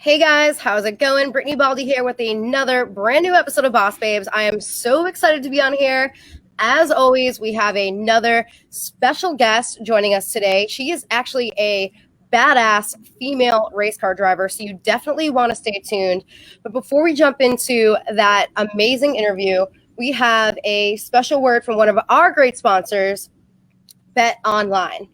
Hey guys, how's it going? Brittany Baldi here with another brand new episode of Boss Babes. I am so excited to be on here. As always, we have another special guest joining us today. She is actually a badass female race car driver, so you definitely want to stay tuned. But before we jump into that amazing interview, we have a special word from one of our great sponsors, Bet Online.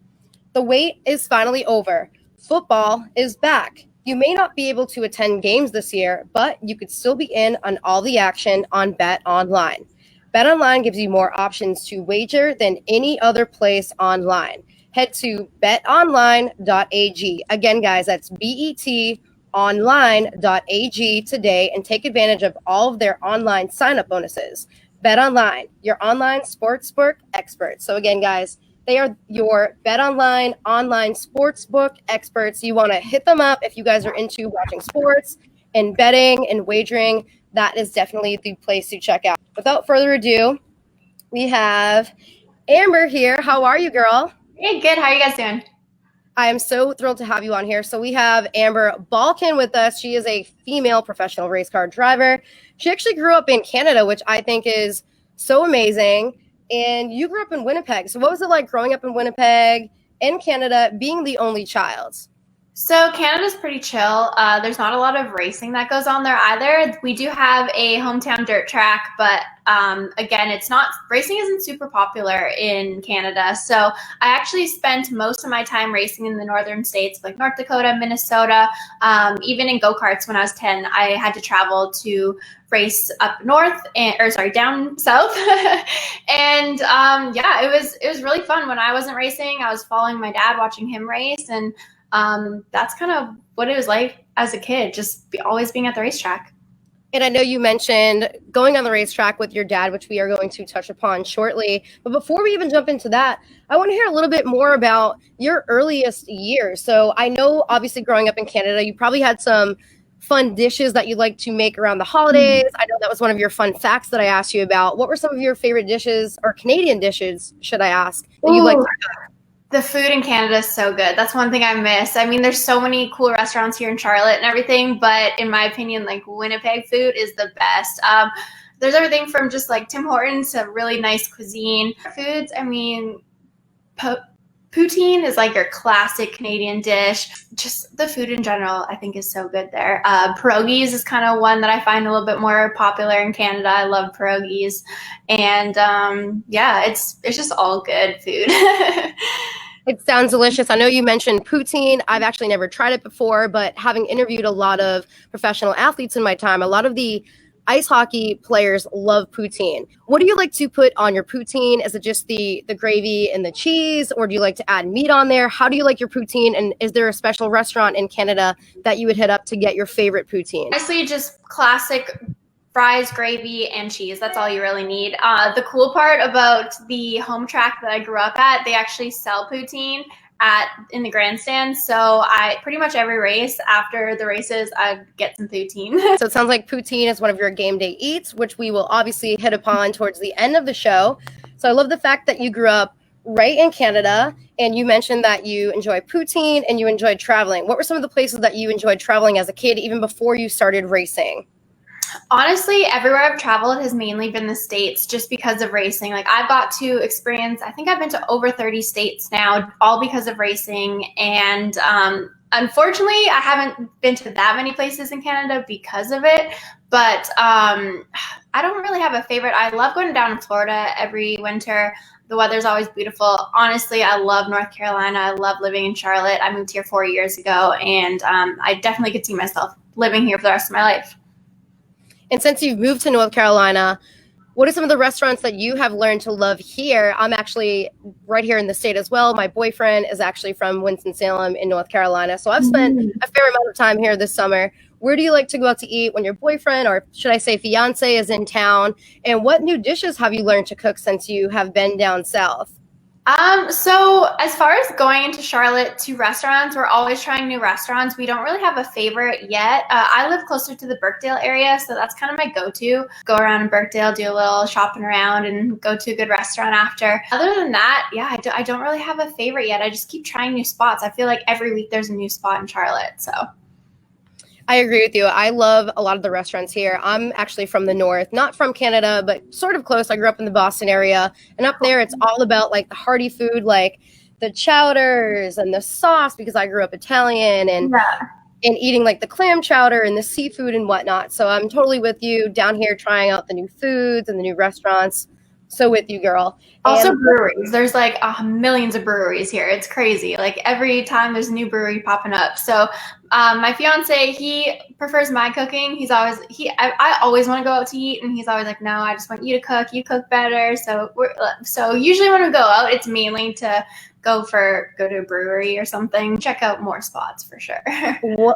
The wait is finally over. Football is back. You may not be able to attend games this year, but you could still be in on all the action on Bet Online. Bet Online gives you more options to wager than any other place online. Head to betonline.ag. Again, guys, that's betonline.ag today and take advantage of all of their online sign-up bonuses. Bet Online, your online sportsbook experts. So again, guys, they are your Bet Online online sportsbook experts. You want to hit them up if you guys are into watching sports and betting and wagering. That is definitely the place to check out. Without further ado, we have Amber here. How are you, girl? Hey, good. How are you guys doing? I am so thrilled to have you on here. So we have Amber Balcaen with us. She is a female professional race car driver. She actually grew up in Canada, which I think is so amazing. And you grew up in Winnipeg. So what was it like growing up in Winnipeg, in Canada, being the only child? So Canada's pretty chill. There's not a lot of racing that goes on there either. We do have a hometown dirt track, but again, racing isn't super popular in Canada. So I actually spent most of my time racing in the northern states, like North Dakota, Minnesota, even in go-karts when I was 10. I had to travel to race up north down south. And yeah, it was really fun. When I wasn't racing, I was following my dad, watching him race, and that's kind of what it was like as a kid, just always being at the racetrack. And I know you mentioned going on the racetrack with your dad, which we are going to touch upon shortly. But before we even jump into that, I want to hear a little bit more about your earliest years. So I know, obviously, growing up in Canada, you probably had some fun dishes that you like to make around the holidays. I know that was one of your fun facts that I asked you about. What were some of your favorite dishes, or Canadian dishes, should I ask, that you like to cook? The food in Canada is so good. That's one thing I miss. I mean, there's so many cool restaurants here in Charlotte and everything, but in my opinion, like, Winnipeg food is the best. There's everything from just like Tim Hortons to really nice cuisine. Foods, I mean, poutine is like your classic Canadian dish. Just the food in general, I think, is so good there. Pierogies is kind of one that I find a little bit more popular in Canada. I love pierogies. And yeah, it's just all good food. It sounds delicious. I know you mentioned poutine. I've actually never tried it before, but having interviewed a lot of professional athletes in my time, a lot of the ice hockey players love poutine. What do you like to put on your poutine? Is it just the gravy and the cheese, or do you like to add meat on there? How do you like your poutine? And is there a special restaurant in Canada that you would hit up to get your favorite poutine? Honestly, just classic fries, gravy, and cheese. That's all you really need. The cool part about the home track that I grew up at, they actually sell poutine in the grandstand. So I pretty much every race, after the races, I get some poutine. So it sounds like poutine is one of your game day eats, which we will obviously hit upon towards the end of the show. So I love the fact that you grew up right in Canada, and you mentioned that you enjoy poutine and you enjoyed traveling. What were some of the places that you enjoyed traveling as a kid, even before you started racing? Honestly, everywhere I've traveled has mainly been the States, just because of racing. Like, I've got to experience, I think I've been to over 30 states now, all because of racing. And unfortunately, I haven't been to that many places in Canada because of it. But I don't really have a favorite. I love going down to Florida every winter. The weather's always beautiful. Honestly, I love North Carolina. I love living in Charlotte. I moved here 4 years ago, and I definitely could see myself living here for the rest of my life. And since you've moved to North Carolina, what are some of the restaurants that you have learned to love here? I'm actually right here in the state as well. My boyfriend is actually from Winston-Salem in North Carolina. So I've spent a fair amount of time here this summer. Where do you like to go out to eat when your boyfriend, or should I say fiance, is in town? And what new dishes have you learned to cook since you have been down south? So as far as going into Charlotte to restaurants, we're always trying new restaurants. We don't really have a favorite yet. I live closer to the Birkdale area, so that's kind of my go-to. Go around in Birkdale, do a little shopping around, and go to a good restaurant after. Other than that, yeah, I don't really have a favorite yet. I just keep trying new spots. I feel like every week there's a new spot in Charlotte, so. I agree with you. I love a lot of the restaurants here. I'm actually from the north, not from Canada, but sort of close. I grew up in the Boston area, and up there it's all about like the hearty food, like the chowders and the sauce, because I grew up Italian, and Yeah. and eating like the clam chowder and the seafood and whatnot. So I'm totally with you down here trying out the new foods and the new restaurants. So with you, girl. Also And breweries. There's like millions of breweries here. It's crazy. Like every time there's a new brewery popping up. So my fiance, he prefers my cooking. I always want to go out to eat, and he's always like, no, I just want you to cook. You cook better. So usually when we go out, it's mainly to go to a brewery or something, check out more spots for sure.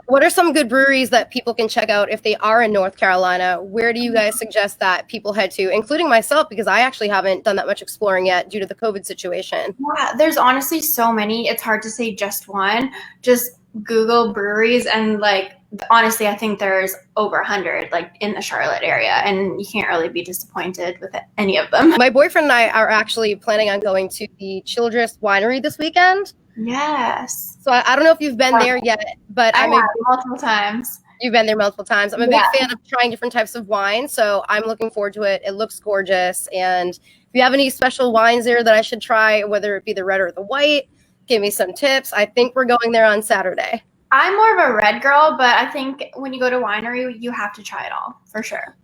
what are some good breweries that people can check out if they are in North Carolina? Where do you guys suggest that people head to, including myself, because I actually haven't done that much exploring yet due to the COVID situation? Yeah, there's honestly so many. It's hard to say just one. Just Google breweries, and like honestly, I think there's over 100 like in the Charlotte area, and you can't really be disappointed with any of them. My boyfriend and I are actually planning on going to the Childress Winery this weekend. Yes. So I don't know if you've been there yet, but I have multiple times. You've been there multiple times. I'm a big fan of trying different types of wine, so I'm looking forward to it. It looks gorgeous. And if you have any special wines there that I should try, whether it be the red or the white, give me some tips. I think we're going there on Saturday. I'm more of a red girl, but I think when you go to winery, you have to try it all for sure.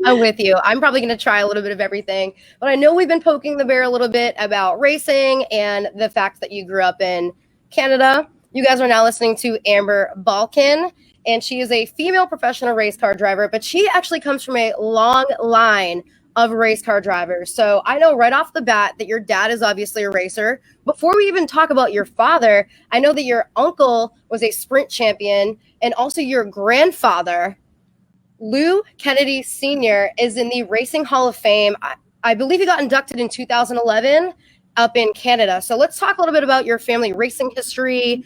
I'm with you. I'm probably going to try a little bit of everything, but I know we've been poking the bear a little bit about racing and the fact that you grew up in Canada. You guys are now listening to Amber Balcaen, and she is a female professional race car driver, but she actually comes from a long line of race car drivers. So I know right off the bat that your dad is obviously a racer. Before we even talk about your father, I know that your uncle was a sprint champion, and also your grandfather, Lou Kennedy Sr., is in the Racing Hall of Fame. I believe he got inducted in 2011 up in Canada. So let's talk a little bit about your family racing history.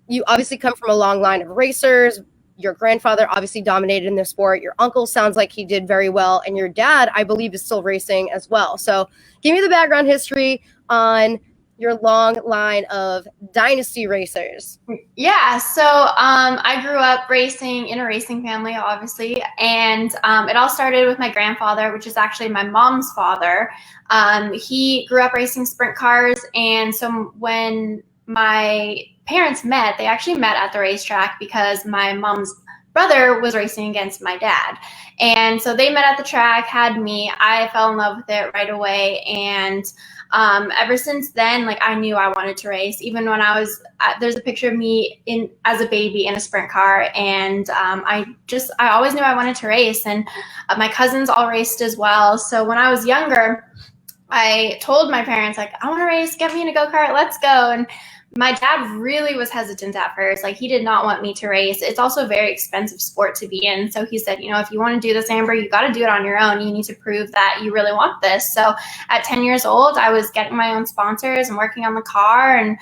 You obviously come from a long line of racers. Your grandfather obviously dominated in the sport. Your uncle sounds like he did very well. And your dad, I believe, is still racing as well. So give me the background history on your long line of dynasty racers. Yeah, so I grew up racing in a racing family, obviously, and it all started with my grandfather, which is actually my mom's father. He grew up racing sprint cars, and so when my parents met, they actually met at the racetrack because my mom's brother was racing against my dad. And so they met at the track, had me. I fell in love with it right away, and ever since then, like I knew I wanted to race. Even when I was, there's a picture of me as a baby in a sprint car, and I always knew I wanted to race. And my cousins all raced as well. So when I was younger, I told my parents, like, I want to race, get me in a go-kart, let's go. And my dad really was hesitant at first. Like, he did not want me to race. It's also a very expensive sport to be in. So he said, if you want to do this, Amber, you got to do it on your own. You need to prove that you really want this. So at 10 years old, I was getting my own sponsors and working on the car. And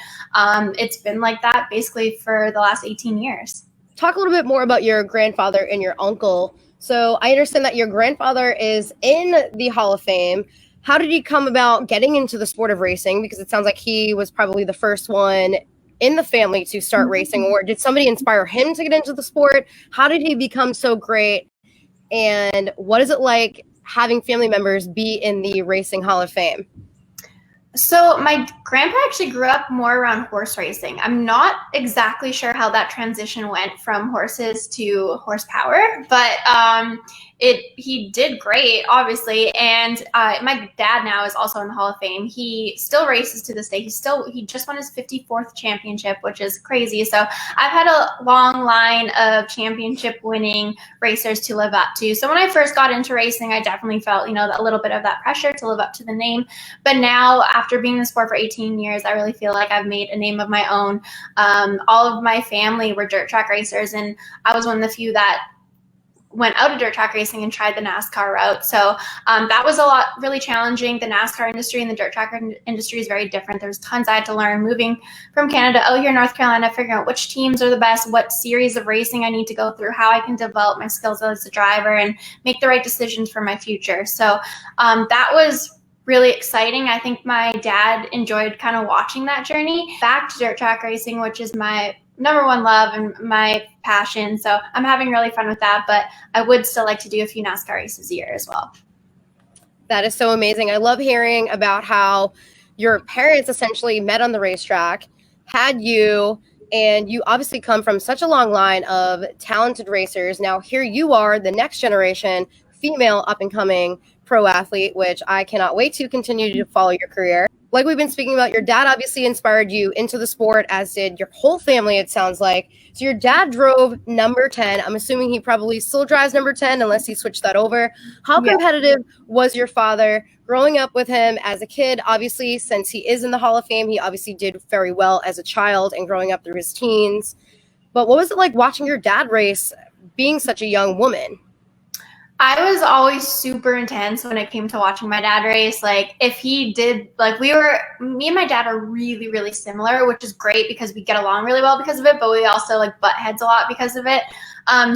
it's been like that basically for the last 18 years. Talk a little bit more about your grandfather and your uncle. So I understand that your grandfather is in the Hall of Fame. How did he come about getting into the sport of racing? Because it sounds like he was probably the first one in the family to start racing. Or did somebody inspire him to get into the sport? How did he become so great? And what is it like having family members be in the Racing Hall of Fame? So my grandpa actually grew up more around horse racing. I'm not exactly sure how that transition went from horses to horsepower, but he did great, obviously. And my dad now is also in the Hall of Fame. He still races to this day. He just won his 54th championship, which is crazy. So I've had a long line of championship winning racers to live up to. So when I first got into racing, I definitely felt, a little bit of that pressure to live up to the name. But now, after being in the sport for 18 years, I really feel like I've made a name of my own. All of my family were dirt track racers, and I was one of the few that went out of dirt track racing and tried the NASCAR route. So that was really challenging. The NASCAR industry and the dirt track industry is very different. There's tons I had to learn moving from Canada out here in North Carolina, figuring out which teams are the best, what series of racing I need to go through, how I can develop my skills as a driver and make the right decisions for my future. So that was really exciting. I think my dad enjoyed kind of watching that journey. Back to dirt track racing, which is my number one love and my passion. So I'm having really fun with that, but I would still like to do a few NASCAR races a year as well. That is so amazing. I love hearing about how your parents essentially met on the racetrack, had you, and you obviously come from such a long line of talented racers. Now here you are, the next generation female up and coming pro athlete, which I cannot wait to continue to follow your career. Like we've been speaking about, your dad obviously inspired you into the sport, as did your whole family, it sounds like. So your dad drove number 10. I'm assuming he probably still drives number 10 unless he switched that over. How competitive was your father growing up with him as a kid? Obviously, since he is in the Hall of Fame, he obviously did very well as a child and growing up through his teens. But what was it like watching your dad race, being such a young woman? I was always super intense when it came to watching my dad race. Like if he did, like me and my dad are really, really similar, which is great because we get along really well because of it, but we also like butt heads a lot because of it.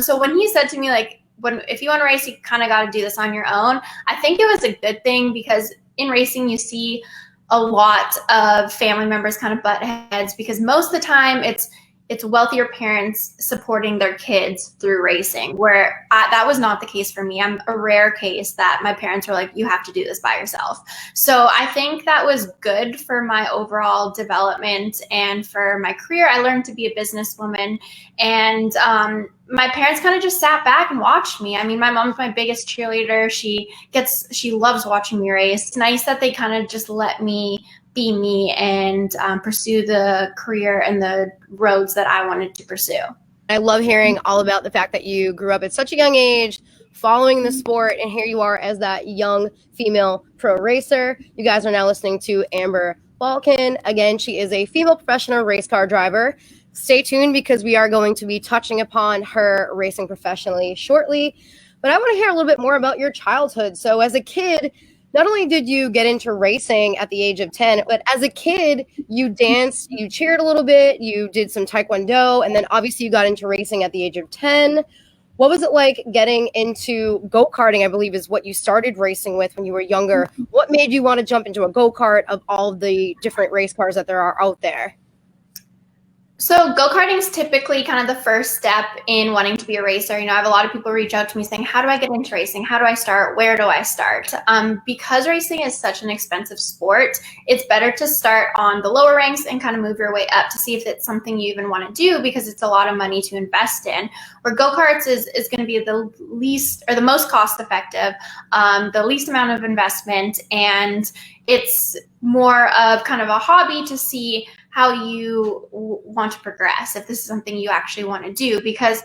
So when he said to me, like, if you want to race, you kind of got to do this on your own, I think it was a good thing because in racing, you see a lot of family members kind of butt heads because most of the time it's wealthier parents supporting their kids through racing, where that was not the case for me. I'm a rare case that my parents were like, you have to do this by yourself. So I think that was good for my overall development and for my career. I learned to be a businesswoman, and my parents kind of just sat back and watched me. I mean, my mom's my biggest cheerleader. She loves watching me race. It's nice that they kind of just let me be me and pursue the career and the roads that I wanted to pursue. I love hearing all about the fact that you grew up at such a young age, following the sport, and here you are as that young female pro racer. You guys are now listening to Amber Balcaen. Again, she is a female professional race car driver. Stay tuned because we are going to be touching upon her racing professionally shortly. But I want to hear a little bit more about your childhood. So as a kid, not only did you get into racing at the age of 10, but as a kid, you danced, you cheered a little bit, you did some taekwondo, and then obviously you got into racing at the age of 10. What was it like getting into go-karting, I believe is what you started racing with when you were younger? What made you want to jump into a go-kart of all the different race cars that there are out there? So go-karting is typically kind of the first step in wanting to be a racer. You know, I have a lot of people reach out to me saying, how do I get into racing? How do I start? Where do I start? Because racing is such an expensive sport, it's better to start on the lower ranks and kind of move your way up to see if it's something you even want to do, because it's a lot of money to invest in. Where go-karts is going to be the least or the most cost effective, the least amount of investment, and it's more of kind of a hobby to see how you want to progress, if this is something you actually want to do. Because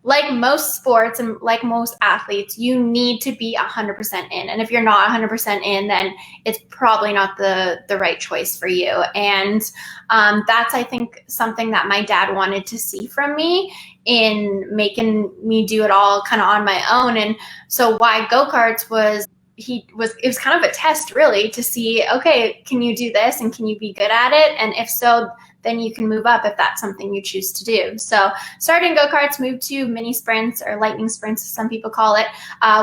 like most sports and like most athletes, you need to be 100% in. And if you're not 100% in, then it's probably not the right choice for you. And that's, I think, something that my dad wanted to see from me in making me do it all kind of on my own. And so why go-karts was, it was kind of a test really to see, okay, can you do this and can you be good at it? And if so, then you can move up if that's something you choose to do. So started in go-karts, moved to mini sprints or lightning sprints, as some people call it,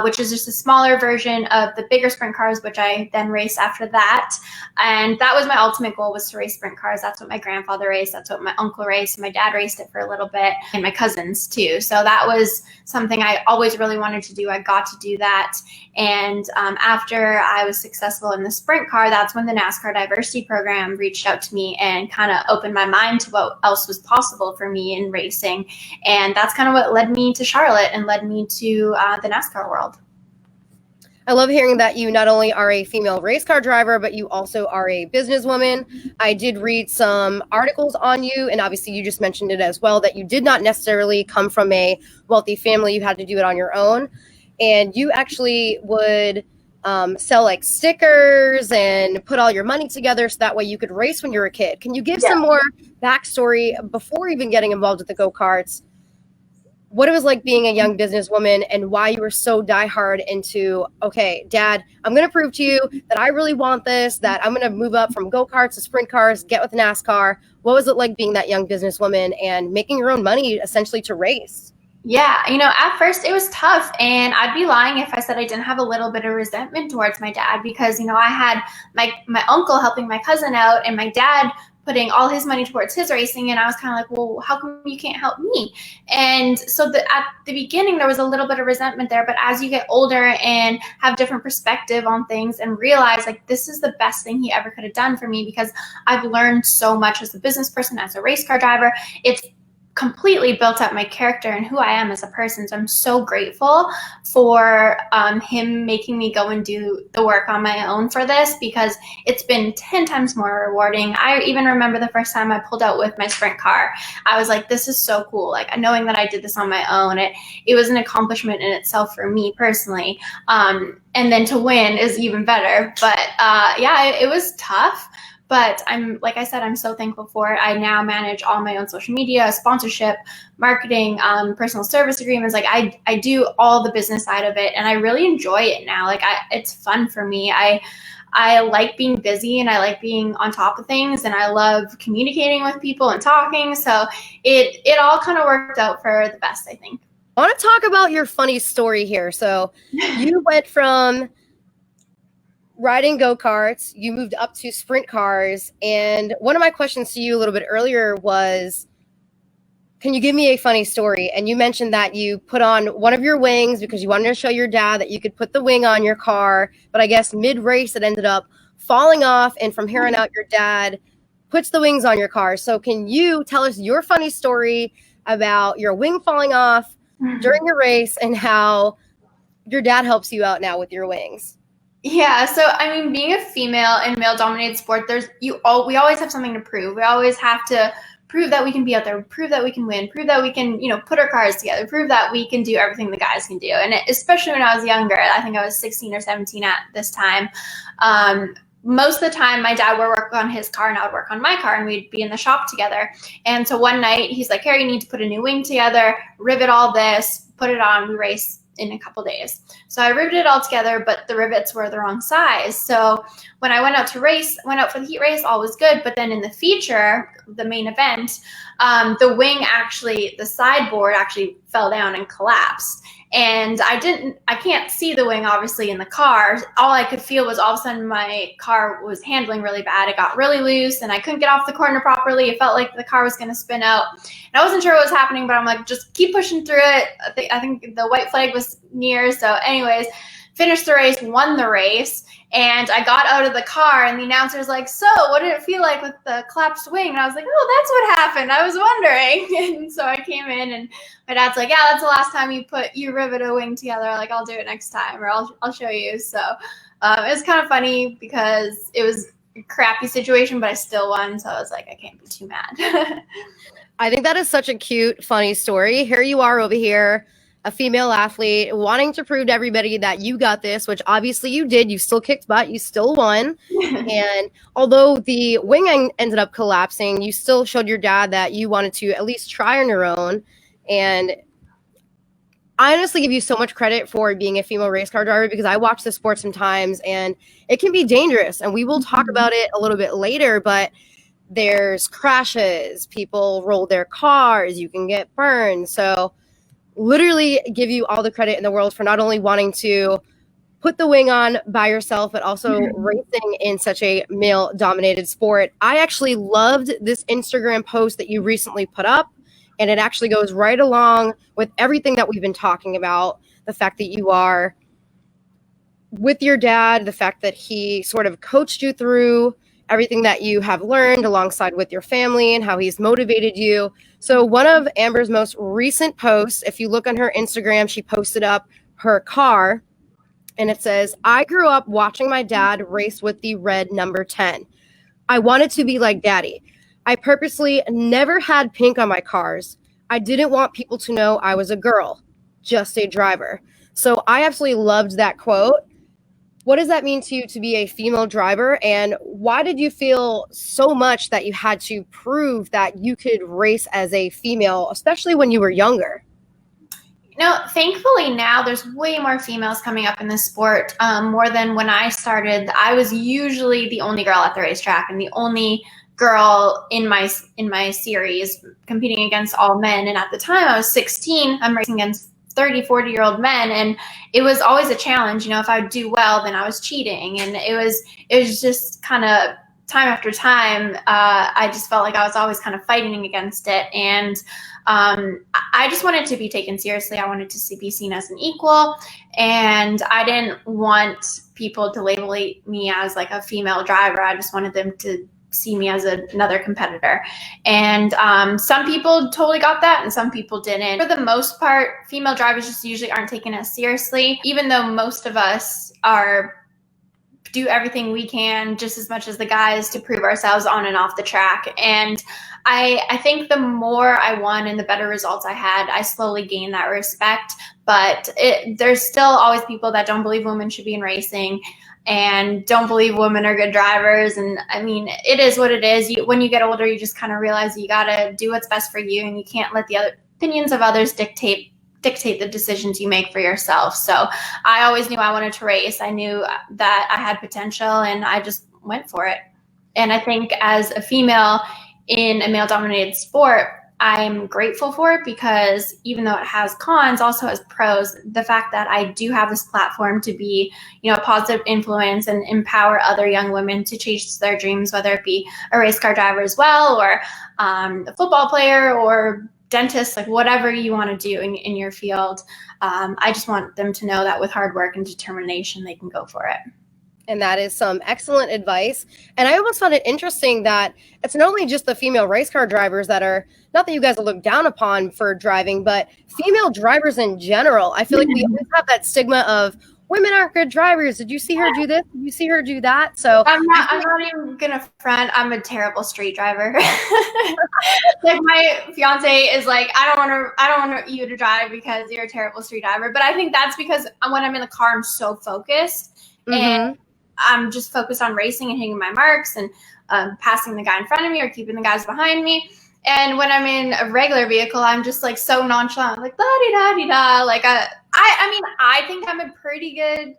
which is just a smaller version of the bigger sprint cars, which I then raced after that. And that was my ultimate goal, was to race sprint cars. That's what my grandfather raced. That's what my uncle raced. My dad raced it for a little bit, and my cousins too. So that was something I always really wanted to do. I got to do that. And after I was successful in the sprint car, that's when the NASCAR diversity program reached out to me and kind of opened my mind to what else was possible for me in racing. And that's kind of what led me to Charlotte and led me to the NASCAR world. I love hearing that you not only are a female race car driver, but you also are a businesswoman. I did read some articles on you, and obviously you just mentioned it as well, that you did not necessarily come from a wealthy family. You had to do it on your own. And you actually would sell like stickers and put all your money together so that way you could race when you were a kid. Can you give some more backstory before even getting involved with the go-karts? What it was like being a young businesswoman and why you were so diehard into, okay, Dad, I'm going to prove to you that I really want this, that I'm going to move up from go-karts to sprint cars, get with NASCAR. What was it like being that young businesswoman and making your own money essentially to race? Yeah, you know, at first it was tough, and I'd be lying if I said I didn't have a little bit of resentment towards my dad, because, you know, I had my uncle helping my cousin out, and my dad putting all his money towards his racing, and I was kind of like, well, how come you can't help me? And so at the beginning, there was a little bit of resentment there, but as you get older and have different perspective on things and realize like this is the best thing he ever could have done for me, because I've learned so much as a business person, as a race car driver. It's completely built up my character and who I am as a person. So I'm so grateful for him making me go and do the work on my own for this, because it's been 10 times more rewarding. I even remember the first time I pulled out with my sprint car. I was like, this is so cool. Like, knowing that I did this on my own, it was an accomplishment in itself for me personally. And then to win is even better. But yeah, it was tough. But like I said, I'm so thankful for it. I now manage all my own social media, sponsorship, marketing, personal service agreements. Like I do all the business side of it, and I really enjoy it now. Like it's fun for me. I like being busy, and I like being on top of things, and I love communicating with people and talking. So it all kind of worked out for the best, I think. I want to talk about your funny story here. So you went from riding go-karts, you moved up to sprint cars, and one of my questions to you a little bit earlier was, can you give me a funny story? And you mentioned that you put on one of your wings because you wanted to show your dad that you could put the wing on your car, but I guess mid-race it ended up falling off, and from here on out your dad puts the wings on your car. So can you tell us your funny story about your wing falling off during your race and how your dad helps you out now with your wings? Yeah, so I mean, being a female in a male-dominated sport, we always have something to prove. We always have to prove that we can be out there, prove that we can win, prove that we can, put our cars together, prove that we can do everything the guys can do. And especially when I was younger, I think I was 16 or 17 at this time. Most of the time, my dad would work on his car and I would work on my car, and we'd be in the shop together. And so one night, he's like, "Harry, you need to put a new wing together, rivet all this, put it on, we race in a couple days." So I riveted it all together, but the rivets were the wrong size. So when I went out for the heat race, all was good. But then in the feature, the main event, the wing the sideboard actually fell down and collapsed. And I can't see the wing obviously in the car. All I could feel was all of a sudden my car was handling really bad. It got really loose and I couldn't get off the corner properly. It felt like the car was going to spin out. And I wasn't sure what was happening, but I'm like, just keep pushing through it. I think the white flag was near. So anyways, finished the race, won the race. And I got out of the car and the announcer's like, "So what did it feel like with the collapsed wing?" And I was like, "Oh, that's what happened. I was wondering." And so I came in and my dad's like, "Yeah, that's the last time you rivet a wing together. Like, I'll do it next time, or I'll show you." So it was kind of funny because it was a crappy situation, but I still won. So I was like, I can't be too mad. I think that is such a cute, funny story. Here you are over here, a female athlete wanting to prove to everybody that you got this, which obviously you did. You still kicked butt. You still won. And although the wing ended up collapsing, you still showed your dad that you wanted to at least try on your own. And I honestly give you so much credit for being a female race car driver, because I watch the sport sometimes and it can be dangerous. And we will talk about it a little bit later, but there's crashes, people roll their cars, you can get burned. So literally give you all the credit in the world for not only wanting to put the wing on by yourself, but also racing in such a male-dominated sport. I actually loved this Instagram post that you recently put up, and it actually goes right along with everything that we've been talking about. The fact that you are with your dad, the fact that he sort of coached you through everything that you have learned alongside with your family and how he's motivated you. So one of Amber's most recent posts, if you look on her Instagram, she posted up her car and it says, "I grew up watching my dad race with the red number 10. I wanted to be like daddy. I purposely never had pink on my cars. I didn't want people to know I was a girl, just a driver." So I absolutely loved that quote. What does that mean to you to be a female driver? And why did you feel so much that you had to prove that you could race as a female, especially when you were younger? Thankfully now there's way more females coming up in this sport, more than when I started. I was usually the only girl at the racetrack and the only girl in my series competing against all men. And at the time I was 16, I'm racing against 30, 40-year-old men. And it was always a challenge. If I would do well, then I was cheating. And it was just kind of time after time, I just felt like I was always kind of fighting against it. And I just wanted to be taken seriously. I wanted to be seen as an equal. And I didn't want people to label me as like a female driver. I just wanted them to see me as another competitor. And some people totally got that and some people didn't. For the most part, female drivers just usually aren't taken as seriously, even though most of us do everything we can just as much as the guys to prove ourselves on and off the track. And I think the more I won and the better results I had, I slowly gained that respect. But there's still always people that don't believe women should be in racing and don't believe women are good drivers. And I mean, it is what it is. When you get older, you just kind of realize you got to do what's best for you, and you can't let the opinions of others dictate the decisions you make for yourself. So I always knew I wanted to race. I knew that I had potential and I just went for it. And I think as a female in a male-dominated sport, I'm grateful for it because even though it has cons, also has pros. The fact that I do have this platform to be, a positive influence and empower other young women to chase their dreams, whether it be a race car driver as well, or a football player, or dentist, like whatever you want to do in your field. I just want them to know that with hard work and determination, they can go for it. And that is some excellent advice. And I almost found it interesting that it's not only just the female race car drivers that are, not that you guys look down upon for driving, but female drivers in general. I feel like we always have that stigma of women aren't good drivers. Did you see her do this? Did you see her do that? So I'm not even gonna front. I'm a terrible street driver. Like my fiance is like, I don't want you to drive because you're a terrible street driver. But I think that's because when I'm in the car, I'm so focused and I'm just focused on racing and hitting my marks and passing the guy in front of me or keeping the guys behind me. And when I'm in a regular vehicle, I'm just like so nonchalant, like la-di-da-di-da. Like I mean, I think I'm a pretty good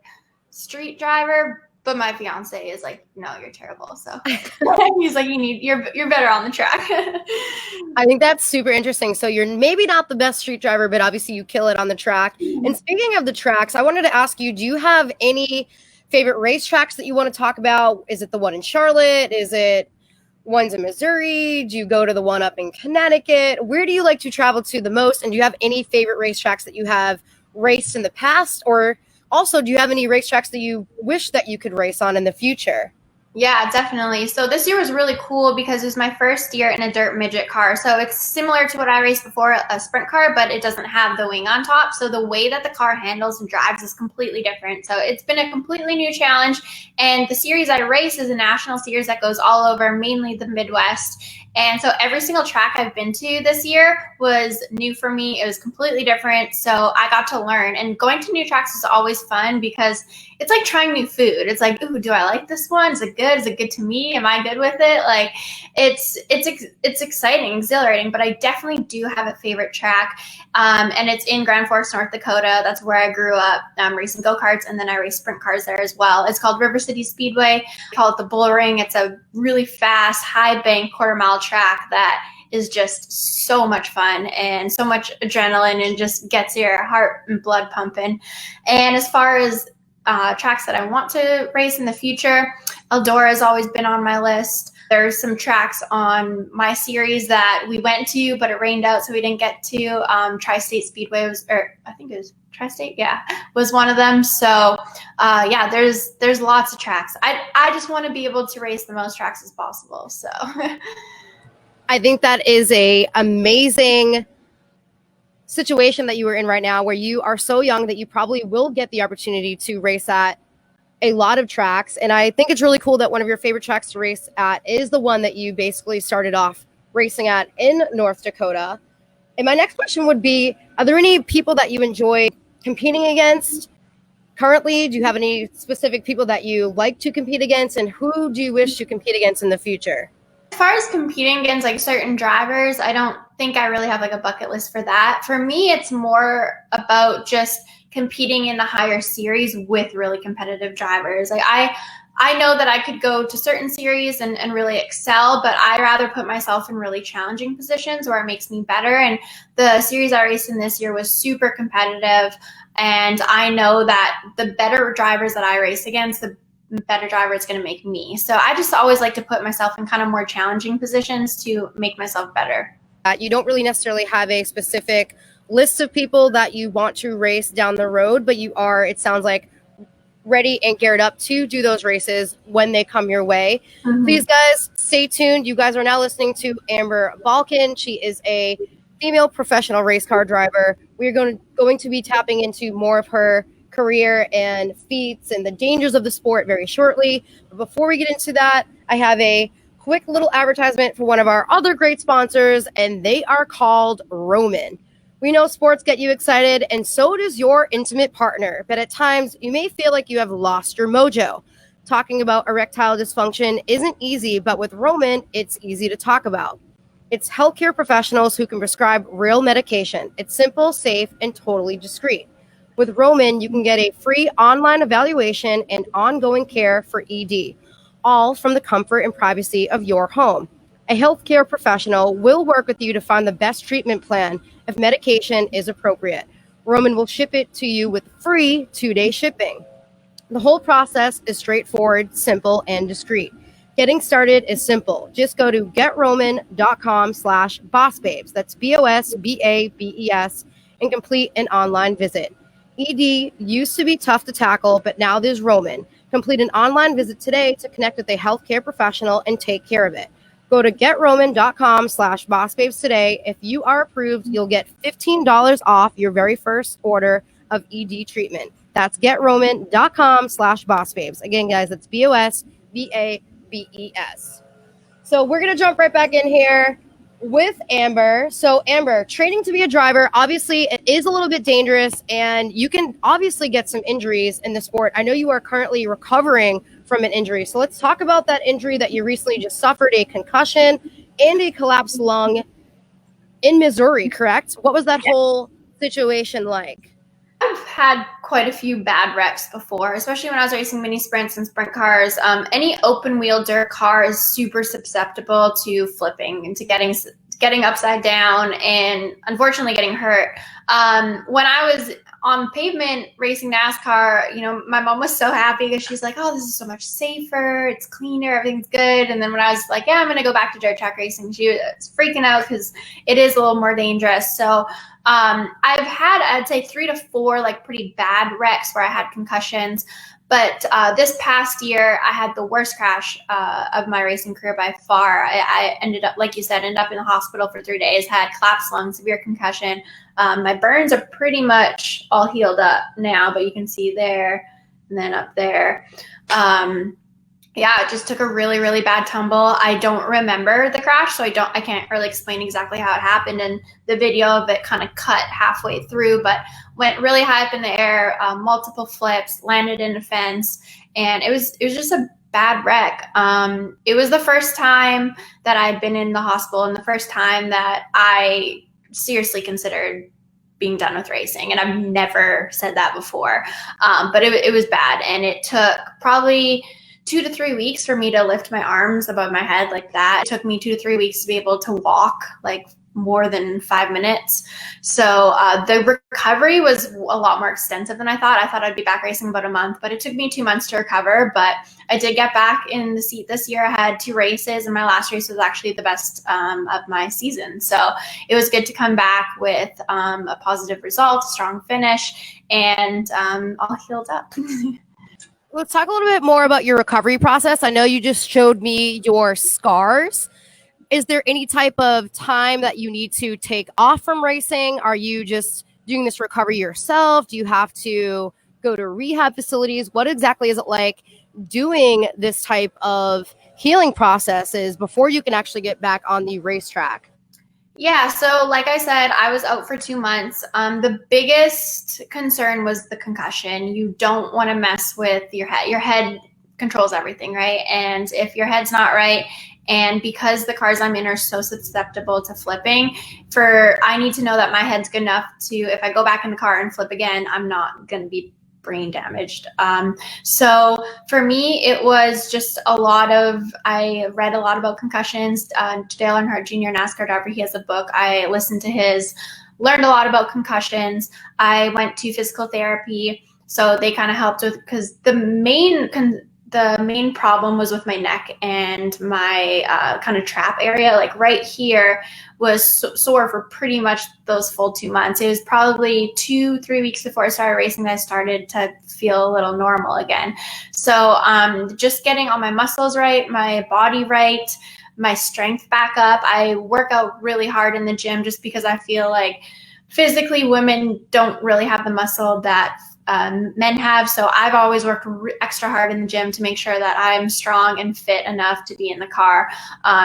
street driver, but my fiance is like, no, you're terrible. So he's like, you're better on the track. I think that's super interesting. So you're maybe not the best street driver, but obviously you kill it on the track. And speaking of the tracks, I wanted to ask you, do you have any favorite racetracks that you want to talk about? Is it the one in Charlotte? Is it ones in Missouri? Do you go to the one up in Connecticut? Where do you like to travel to the most? And do you have any favorite racetracks that you have raced in the past? Or also, do you have any racetracks that you wish that you could race on in the future? Yeah, definitely. So this year was really cool because it was my first year in a dirt midget car. So it's similar to what I raced before, a sprint car, but it doesn't have the wing on top. So the way that the car handles and drives is completely different. So it's been a completely new challenge. And the series I race is a national series that goes all over, mainly the Midwest. And so every single track I've been to this year was new for me. It was completely different. So I got to learn. And going to new tracks is always fun because it's like trying new food. It's like, ooh, do I like this one? Is it good? Is it good to me? Am I good with it? Like, it's exciting, exhilarating, but I definitely do have a favorite track. And it's in Grand Forks, North Dakota. That's where I grew up racing go-karts, and then I race sprint cars there as well. It's called River City Speedway. I call it the Bull Ring. It's a really fast, high bank quarter-mile track that is just so much fun and so much adrenaline and just gets your heart and blood pumping. And as far as tracks that I want to race in the future, Eldora has always been on my list. There's some tracks on my series that we went to, but it rained out, so we didn't get to. Tri-State Speedway was, or I think it was Tri-State, yeah, was one of them. So yeah, there's lots of tracks. I just want to be able to race the most tracks as possible. So I think that is a amazing situation that you are in right now, where you are so young that you probably will get the opportunity to race at a lot of tracks. And I think it's really cool that one of your favorite tracks to race at is the one that you basically started off racing at in North Dakota. And my next question would be, are there any people that you enjoy competing against currently? Do you have any specific people that you like to compete against, and who do you wish to compete against in the future? As far as competing against like certain drivers, I don't think I really have like a bucket list for that. For me, it's more about just competing in the higher series with really competitive drivers. Like I know that I could go to certain series and really excel, but I rather put myself in really challenging positions where it makes me better. And the series I raced in this year was super competitive. And I know that the better drivers that I race against, the better driver it's going to make me. So I just always like to put myself in kind of more challenging positions to make myself better. You don't really necessarily have a specific list of people that you want to race down the road, but you are, it sounds like, ready and geared up to do those races when they come your way. Please, guys, stay tuned. You guys are now listening to Amber Balcaen. She is a female professional race car driver. We're going to be tapping into more of her career and feats and the dangers of the sport very shortly. But before we get into that, I have a quick little advertisement for one of our other great sponsors, and they are called Roman. We know sports get you excited, and so does your intimate partner. But at times, you may feel like you have lost your mojo. Talking about erectile dysfunction isn't easy, but with Roman, it's easy to talk about. It's healthcare professionals who can prescribe real medication. It's simple, safe, and totally discreet. With Roman, you can get a free online evaluation and ongoing care for ED, all from the comfort and privacy of your home. A healthcare professional will work with you to find the best treatment plan if medication is appropriate. Roman will ship it to you with free 2-day shipping. The whole process is straightforward, simple, and discreet. Getting started is simple. Just go to getroman.com/bossbabes. That's BOSBABES and complete an online visit. ED used to be tough to tackle, but now there's Roman. Complete an online visit today to connect with a healthcare professional and take care of it. Go to getroman.com/bossbabes today. If you are approved, you'll get $15 off your very first order of ED treatment. That's getroman.com/bossbabes. Again, guys, that's BOSBABES. So we're going to jump right back in here with Amber. So Amber, training to be a driver, obviously it is a little bit dangerous, and you can obviously get some injuries in the sport. I know you are currently recovering from an injury. So let's talk about that injury that you recently just suffered, a concussion and a collapsed lung in Missouri, correct? What was that whole situation like? I've had quite a few bad wrecks before, especially when I was racing mini sprints and sprint cars. Any open wheel dirt car is super susceptible to flipping and to getting upside down and unfortunately getting hurt. When I was on pavement racing NASCAR, you know, my mom was so happy because she's like, oh, this is so much safer. It's cleaner. Everything's good. And then when I was like, yeah, I'm going to go back to dirt track racing, she was freaking out because it is a little more dangerous. So I've had, I'd say 3 to 4 like pretty bad wrecks where I had concussions. But this past year, I had the worst crash of my racing career by far. I ended up, like you said, ended up in the hospital for 3 days, had collapsed lung, severe concussion. My burns are pretty much all healed up now, but you can see there and then up there. Yeah, it just took a really, really bad tumble. I don't remember the crash, so I can't really explain exactly how it happened. And the video of it kind of cut halfway through, but went really high up in the air, multiple flips, landed in a fence, and it was just a bad wreck. It was the first time that I'd been in the hospital and the first time that I seriously considered being done with racing. And I've never said that before, but it was bad. And it took probably 2 to 3 weeks for me to lift my arms above my head like that. It took me 2 to 3 weeks to be able to walk like more than 5 minutes. So the recovery was a lot more extensive than I thought. I thought I'd be back racing about a month, but it took me 2 months to recover. But I did get back in the seat this year. I had 2 races, and my last race was actually the best of my season. So it was good to come back with a positive result, a strong finish, and all healed up. Let's talk a little bit more about your recovery process. I know you just showed me your scars. Is there any type of time that you need to take off from racing? Are you just doing this recovery yourself? Do you have to go to rehab facilities? What exactly is it like doing this type of healing processes before you can actually get back on the racetrack? Yeah, so like I said, I was out for 2 months. The biggest concern was the concussion. You don't want to mess with your head. Your head controls everything, right? And if your head's not right, and because the cars I'm in are so susceptible to flipping, I need to know that my head's good enough to, if I go back in the car and flip again, I'm not going to be brain damaged. So for me, it was just I read a lot about concussions. Dale Earnhardt Jr., NASCAR driver, he has a book. I listened to his, learned a lot about concussions. I went to physical therapy. So they kind of helped with, because the the main problem was with my neck and my kind of trap area. Like right here was sore for pretty much those full 2 months. It was probably 2-3 weeks before I started racing that I started to feel a little normal again. So just getting all my muscles right, my body right, my strength back up. I work out really hard in the gym just because I feel like physically women don't really have the muscle that men have. So I've always worked extra hard in the gym to make sure that I'm strong and fit enough to be in the car.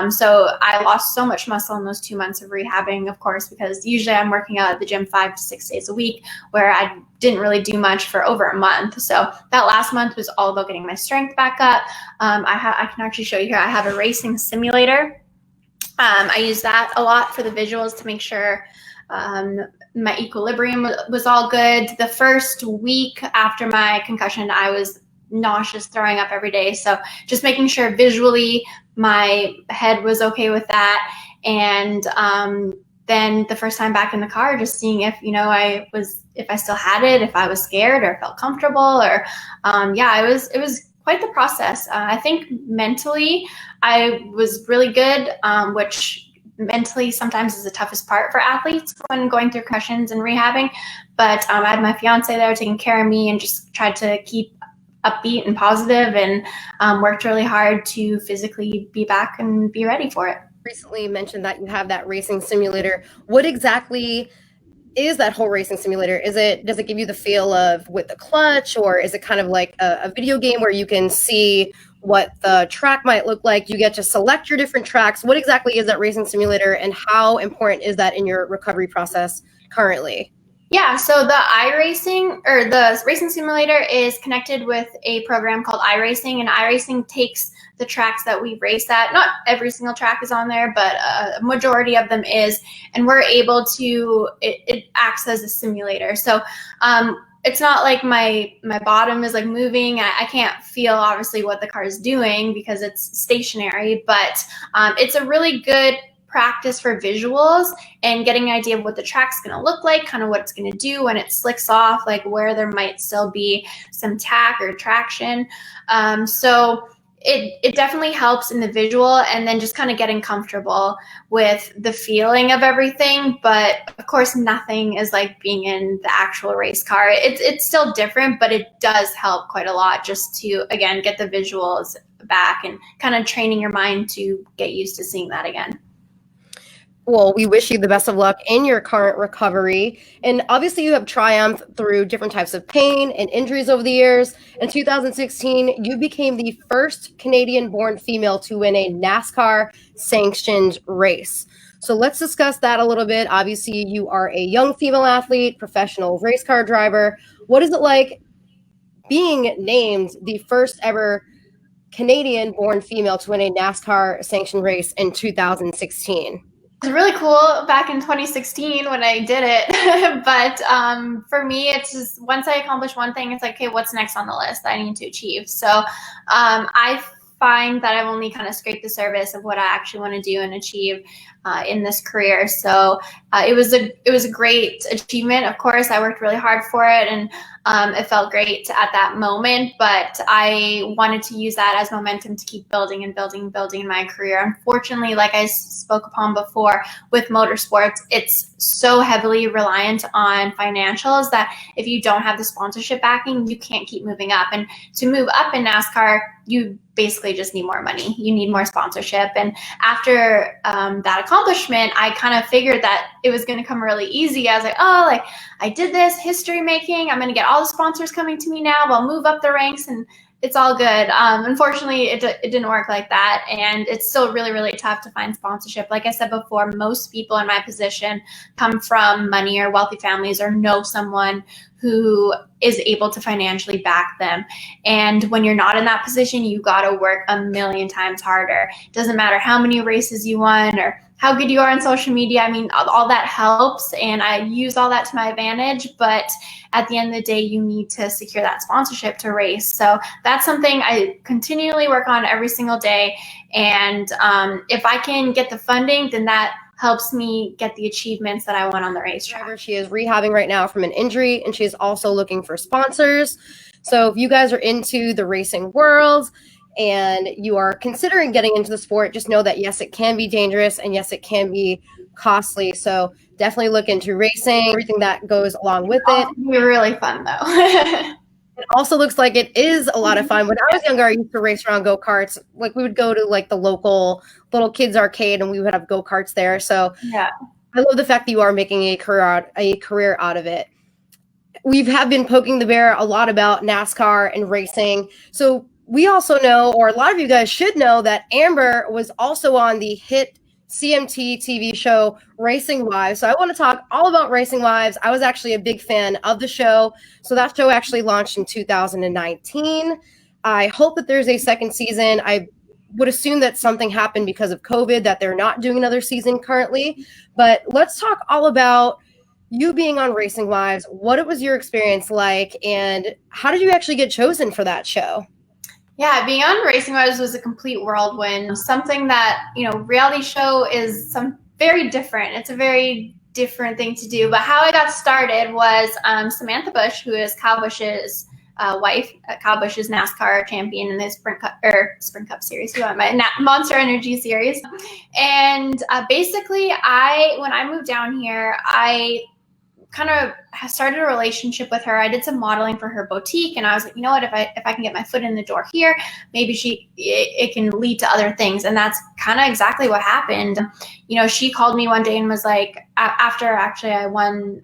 So I lost so much muscle in those 2 months of rehabbing, of course, because usually I'm working out at the gym 5 to 6 days a week, where I didn't really do much for over a month. So that last month was all about getting my strength back up. I can actually show you here. I have a racing simulator. I use that a lot for the visuals to make sure my equilibrium was all good. The first week after my concussion, I was nauseous, throwing up every day. So just making sure visually my head was okay with that. And then the first time back in the car, just seeing if, if I still had it, if I was scared or felt comfortable, or it was quite the process. I think mentally I was really good, which mentally sometimes is the toughest part for athletes when going through concussions and rehabbing. But I had my fiance there taking care of me and just tried to keep upbeat and positive, and worked really hard to physically be back and be ready for it. Recently mentioned that you have that racing simulator. What exactly is that whole racing simulator? Does it give you the feel of with the clutch, or is it kind of like a video game where you can see what the track might look like? You get to select your different tracks. What exactly is that racing simulator, and how important is that in your recovery process currently? Yeah, so the iRacing, or the racing simulator, is connected with a program called iRacing, and iRacing takes the tracks that we race at. Not every single track is on there, but a majority of them is, and we're able to, it acts as a simulator. So it's not like my bottom is like moving. I can't feel obviously what the car is doing because it's stationary, but it's a really good practice for visuals and getting an idea of what the track's going to look like, kind of what it's going to do when it slicks off, like where there might still be some tack or traction. So it definitely helps in the visual, and then just kind of getting comfortable with the feeling of everything. But of course, nothing is like being in the actual race car. It's still different, but it does help quite a lot just to, again, get the visuals back and kind of training your mind to get used to seeing that again. Well, we wish you the best of luck in your current recovery. And obviously you have triumphed through different types of pain and injuries over the years. In 2016, you became the first Canadian-born female to win a NASCAR sanctioned race. So let's discuss that a little bit. Obviously, you are a young female athlete, professional race car driver. What is it like being named the first ever Canadian-born female to win a NASCAR sanctioned race in 2016? It was really cool back in 2016 when I did it. But for me, it's just once I accomplish one thing, it's like, okay, what's next on the list that I need to achieve? So I find that I've only kind of scraped the surface of what I actually want to do and achieve in this career. So it was a great achievement. Of course, I worked really hard for it, and it felt great at that moment, but I wanted to use that as momentum to keep building and building and building in my career. Unfortunately, like I spoke upon before, with motorsports, it's so heavily reliant on financials that if you don't have the sponsorship backing, you can't keep moving up. And to move up in NASCAR, you basically just need more money. You need more sponsorship. And after that accomplishment, I kind of figured that it was going to come really easy. I was like, oh, like I did this history making. I'm going to get all the sponsors coming to me now. I'll move up the ranks and it's all good. Unfortunately, it didn't work like that. And it's still really, really tough to find sponsorship. Like I said before, most people in my position come from money or wealthy families or know someone who is able to financially back them. And when you're not in that position, you got to work a million times harder. It doesn't matter how many races you won or how good you are on social media. I mean, all that helps, and I use all that to my advantage. But at the end of the day, you need to secure that sponsorship to race. So that's something I continually work on every single day. And if I can get the funding, then that helps me get the achievements that I want on the racetrack. She is rehabbing right now from an injury, and she is also looking for sponsors. So if you guys are into the racing world and you are considering getting into the sport, just know that yes, it can be dangerous, and yes, it can be costly. So definitely look into racing, everything that goes along with it. It'll be really fun though. It also looks like it is a lot of fun. When I was younger, I used to race around go-karts. Like, we would go to like the local little kids arcade, and we would have go-karts there. So yeah, I love the fact that you are making a career out of it. We have been poking the bear a lot about NASCAR and racing. So we also know, or a lot of you guys should know, that Amber was also on the hit CMT TV show Racing Wives. So I want to talk all about Racing Wives. I was actually a big fan of the show. So that show actually launched in 2019. I hope that there's a second season. I would assume that something happened because of COVID, that they're not doing another season currently. But let's talk all about you being on Racing Wives. What was your experience like, and how did you actually get chosen for that show? Yeah, being on Racing Wives was a complete whirlwind. Something that, reality show is very different. It's a very different thing to do. But how I got started was Samantha Bush, who is Kyle Busch's wife. Kyle Busch is NASCAR champion in the Sprint Cup series, Monster Energy series. And basically, when I moved down here, I kind of started a relationship with her. I did some modeling for her boutique, and I was like, you know what, if I can get my foot in the door here, maybe it can lead to other things. And that's kind of exactly what happened. She called me one day and was like, after actually I won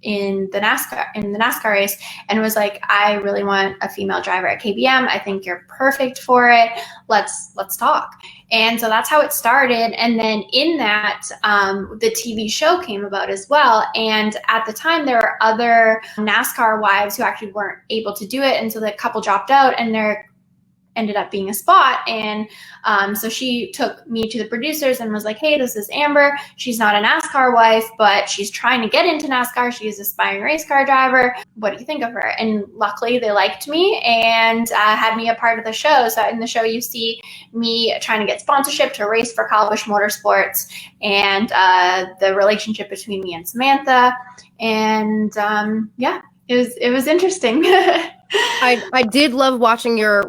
in the NASCAR race, and was like, I really want a female driver at KBM. I think you're perfect for it. Let's talk. And so that's how it started. And then in that, the TV show came about as well. And at the time, there were other NASCAR wives who actually weren't able to do it. And so the couple dropped out, and there ended up being a spot. And so she took me to the producers and was like, hey, this is Amber. She's not a NASCAR wife, but she's trying to get into NASCAR. She's an aspiring race car driver. What do you think of her? And luckily they liked me and had me a part of the show. So in the show, you see me trying to get sponsorship to race for Kyle Busch Motorsports, and the relationship between me and Samantha. And it was interesting. I did love watching your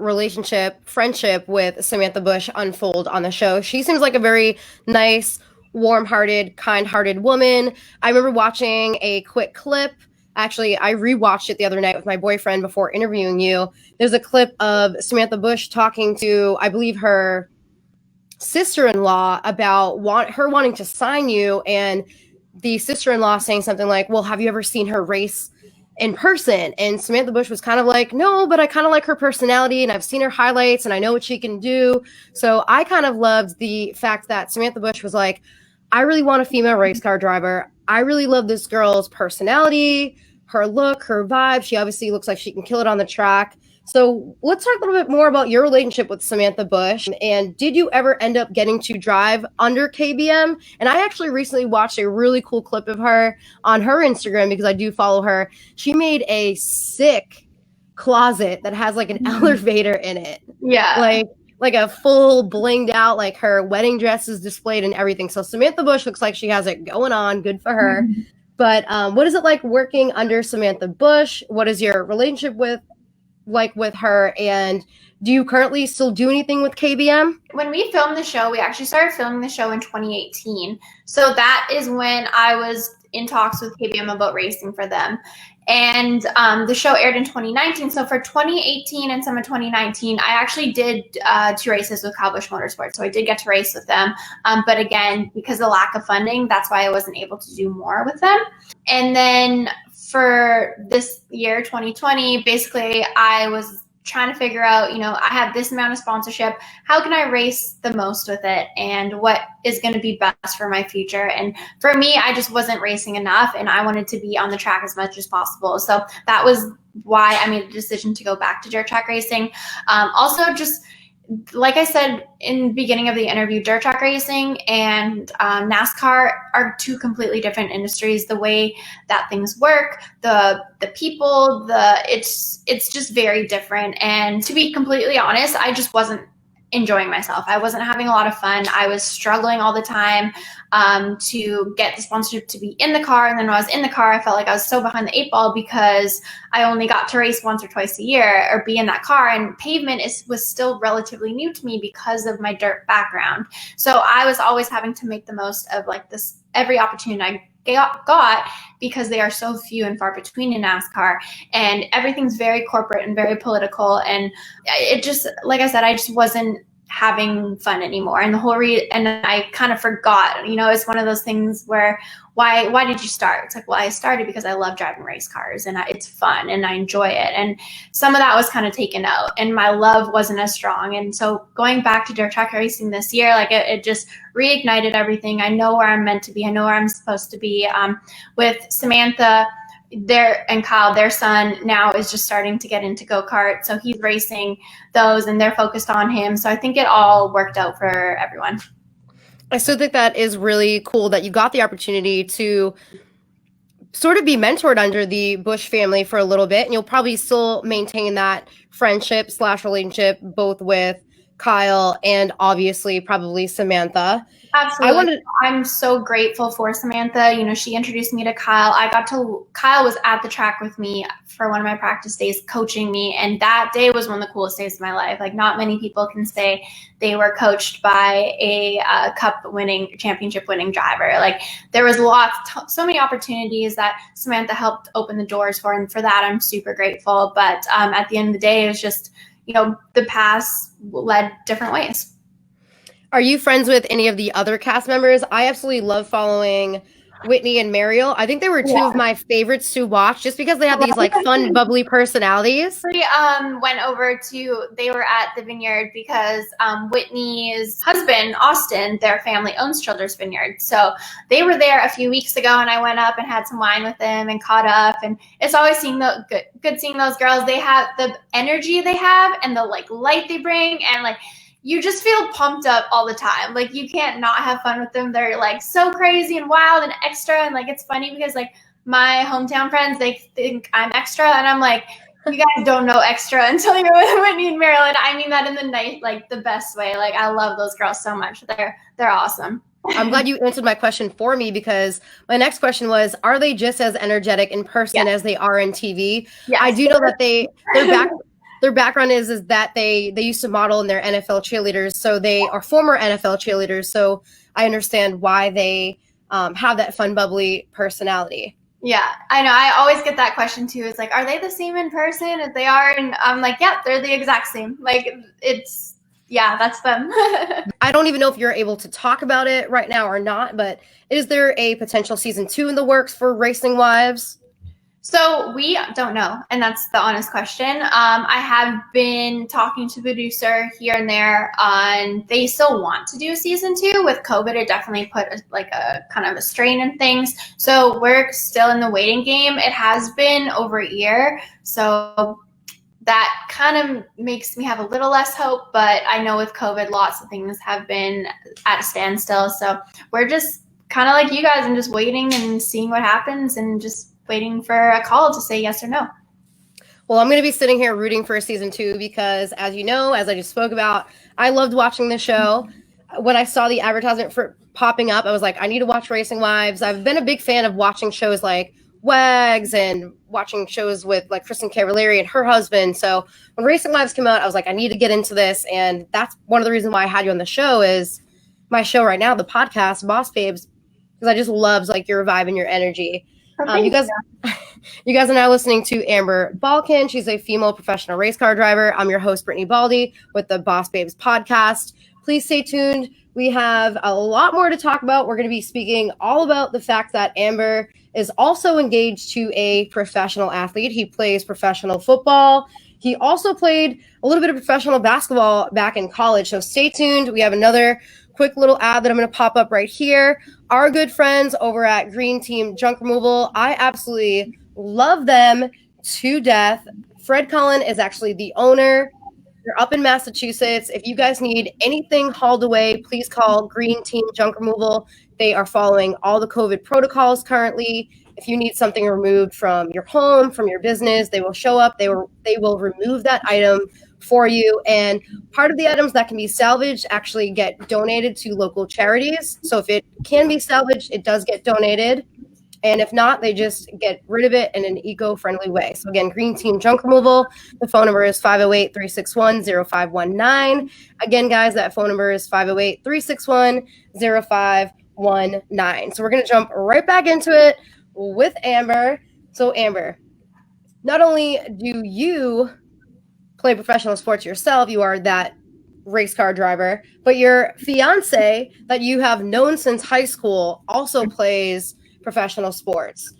friendship with Samantha Bush unfold on the show. She seems like a very nice, warm-hearted, kind-hearted woman. I remember watching a quick clip. Actually, I rewatched it the other night with my boyfriend before interviewing you. There's a clip of Samantha Bush talking to, I believe, her sister-in-law about her wanting to sign you, and the sister-in-law saying something like, well, have you ever seen her race in person? And Samantha Bush was kind of like, no, but I kind of like her personality, and I've seen her highlights, and I know what she can do. So I kind of loved the fact that Samantha Bush was like, I really want a female race car driver. I really love this girl's personality, her look, her vibe. She obviously looks like she can kill it on the track. So let's talk a little bit more about your relationship with Samantha Bush. And did you ever end up getting to drive under KBM? And I actually recently watched a really cool clip of her on her Instagram, because I do follow her. She made a sick closet that has like an elevator in it. Yeah. Like a full blinged out, like her wedding dress is displayed and everything. So Samantha Bush looks like she has it going on. Good for her. But what is it like working under Samantha Bush? What is your relationship with her, and do you currently still do anything with KBM? When we filmed the show, we actually started filming the show in 2018. So that is when I was in talks with KBM about racing for them. And the show aired in 2019. So for 2018 and some of 2019, I actually did 2 races with Kyle Busch Motorsports. So I did get to race with them. But again, because of lack of funding, that's why I wasn't able to do more with them. And then for this year, 2020, basically I was trying to figure out, I have this amount of sponsorship. How can I race the most with it? And what is going to be best for my future? And for me, I just wasn't racing enough, and I wanted to be on the track as much as possible. So that was why I made the decision to go back to dirt track racing. Also, just like I said in the beginning of the interview, dirt track racing and NASCAR are 2 completely different industries. The way that things work, the people, it's just very different. And to be completely honest, I just wasn't enjoying myself. I wasn't having a lot of fun. I was struggling all the time to get the sponsorship to be in the car. And then when I was in the car, I felt like I was so behind the 8 ball because I only got to race once or twice a year or be in that car. And pavement was still relatively new to me because of my dirt background. So I was always having to make the most of like this every opportunity I got because they are so few and far between in NASCAR, and everything's very corporate and very political, and it just, like I said, I just wasn't having fun anymore. And the whole and I kind of forgot, it's one of those things where why did you start? It's like, well, I started because I love driving race cars and it's fun and I enjoy it. And some of that was kind of taken out and my love wasn't as strong. And so going back to dirt track racing this year, like it just reignited everything. I know where I'm meant to be. I know where I'm supposed to be. With Samantha and Kyle, their son, now is just starting to get into go-kart. So he's racing those and they're focused on him. So I think it all worked out for everyone. I still think that is really cool that you got the opportunity to sort of be mentored under the Bush family for a little bit, and you'll probably still maintain that friendship / relationship both with Kyle and obviously probably Samantha. Absolutely. I'm so grateful for Samantha. She introduced me to Kyle. Kyle was at the track with me for one of my practice days coaching me. And that day was one of the coolest days of my life. Like not many people can say they were coached by a championship winning driver. Like there was so many opportunities that Samantha helped open the doors for. And for that, I'm super grateful. But at the end of the day, it was just, the paths led different ways. Are you friends with any of the other cast members? I absolutely love following Whitney and Mariel. I think they were two of my favorites to watch just because they have these like fun, bubbly personalities. We they were at the vineyard because Whitney's husband, Austin, their family owns Childers Vineyard. So they were there a few weeks ago and I went up and had some wine with them and caught up. And it's always good seeing those girls. They have the energy they have and the like light they bring and like you just feel pumped up all the time. Like you can't not have fun with them. They're like so crazy and wild and extra. And like, it's funny because like my hometown friends, they think I'm extra. And I'm like, you guys don't know extra until you're with Whitney and Maryland. I mean that in the best way. Like I love those girls so much. They're awesome. I'm glad you answered my question for me because my next question was, are they just as energetic in person as they are in TV? Yes. I do know that their background is that they used to model and they're NFL cheerleaders. So they are former NFL cheerleaders. So I understand why they have that fun, bubbly personality. Yeah, I know. I always get that question too. It's like, are they the same in person as they are? And I'm like, yeah, they're the exact same. Like that's them. I don't even know if you're able to talk about it right now or not, but is there a potential season 2 in the works for Racing Wives? So we don't know, and that's the honest question. I have been talking to the producer here and there on they still want to do season 2. With COVID, it definitely put a kind of a strain in things. So we're still in the waiting game. It has been over a year, so that kind of makes me have a little less hope. But I know with COVID, lots of things have been at a standstill. So we're just kind of like you guys and just waiting and seeing what happens and just waiting for a call to say yes or no. Well, I'm going to be sitting here rooting for season 2 because, as you know, as I just spoke about, I loved watching the show. When I saw the advertisement for popping up, I was like, I need to watch Racing Wives. I've been a big fan of watching shows like Wags and watching shows with like Kristen Cavallari and her husband. So when Racing Wives came out, I was like, I need to get into this. And that's one of the reasons why I had you on the show is my show right now, the podcast, BosBabes, because I just loves like your vibe and your energy. You guys are now listening to Amber Balcaen. She's a female professional race car driver. I'm your host, Brittany Baldi, with the BosBabes podcast. Please stay tuned. We have a lot more to talk about. We're going to be speaking all about the fact that Amber is also engaged to a professional athlete. He plays professional football. He also played a little bit of professional basketball back in college. So stay tuned. We have another quick little ad that I'm going to pop up right here. Our good friends over at Green Team Junk Removal. I absolutely love them to death. Fred Cullen is actually the owner. They're up in Massachusetts. If you guys need anything hauled away, please call Green Team Junk Removal. They are following all the COVID protocols currently. If you need something removed from your home, from your business, they will show up. They will remove that item for you. And part of the items that can be salvaged actually get donated to local charities. So if it can be salvaged, it does get donated. And if not, they just get rid of it in an eco-friendly way. So again, Green Team Junk Removal, the phone number is 508-361-0519. Again, guys, that phone number is 508-361-0519. So we're going to jump right back into it with Amber. So Amber, not only do you play professional sports yourself, you are that race car driver, but your fiance that you have known since high school also plays professional sports.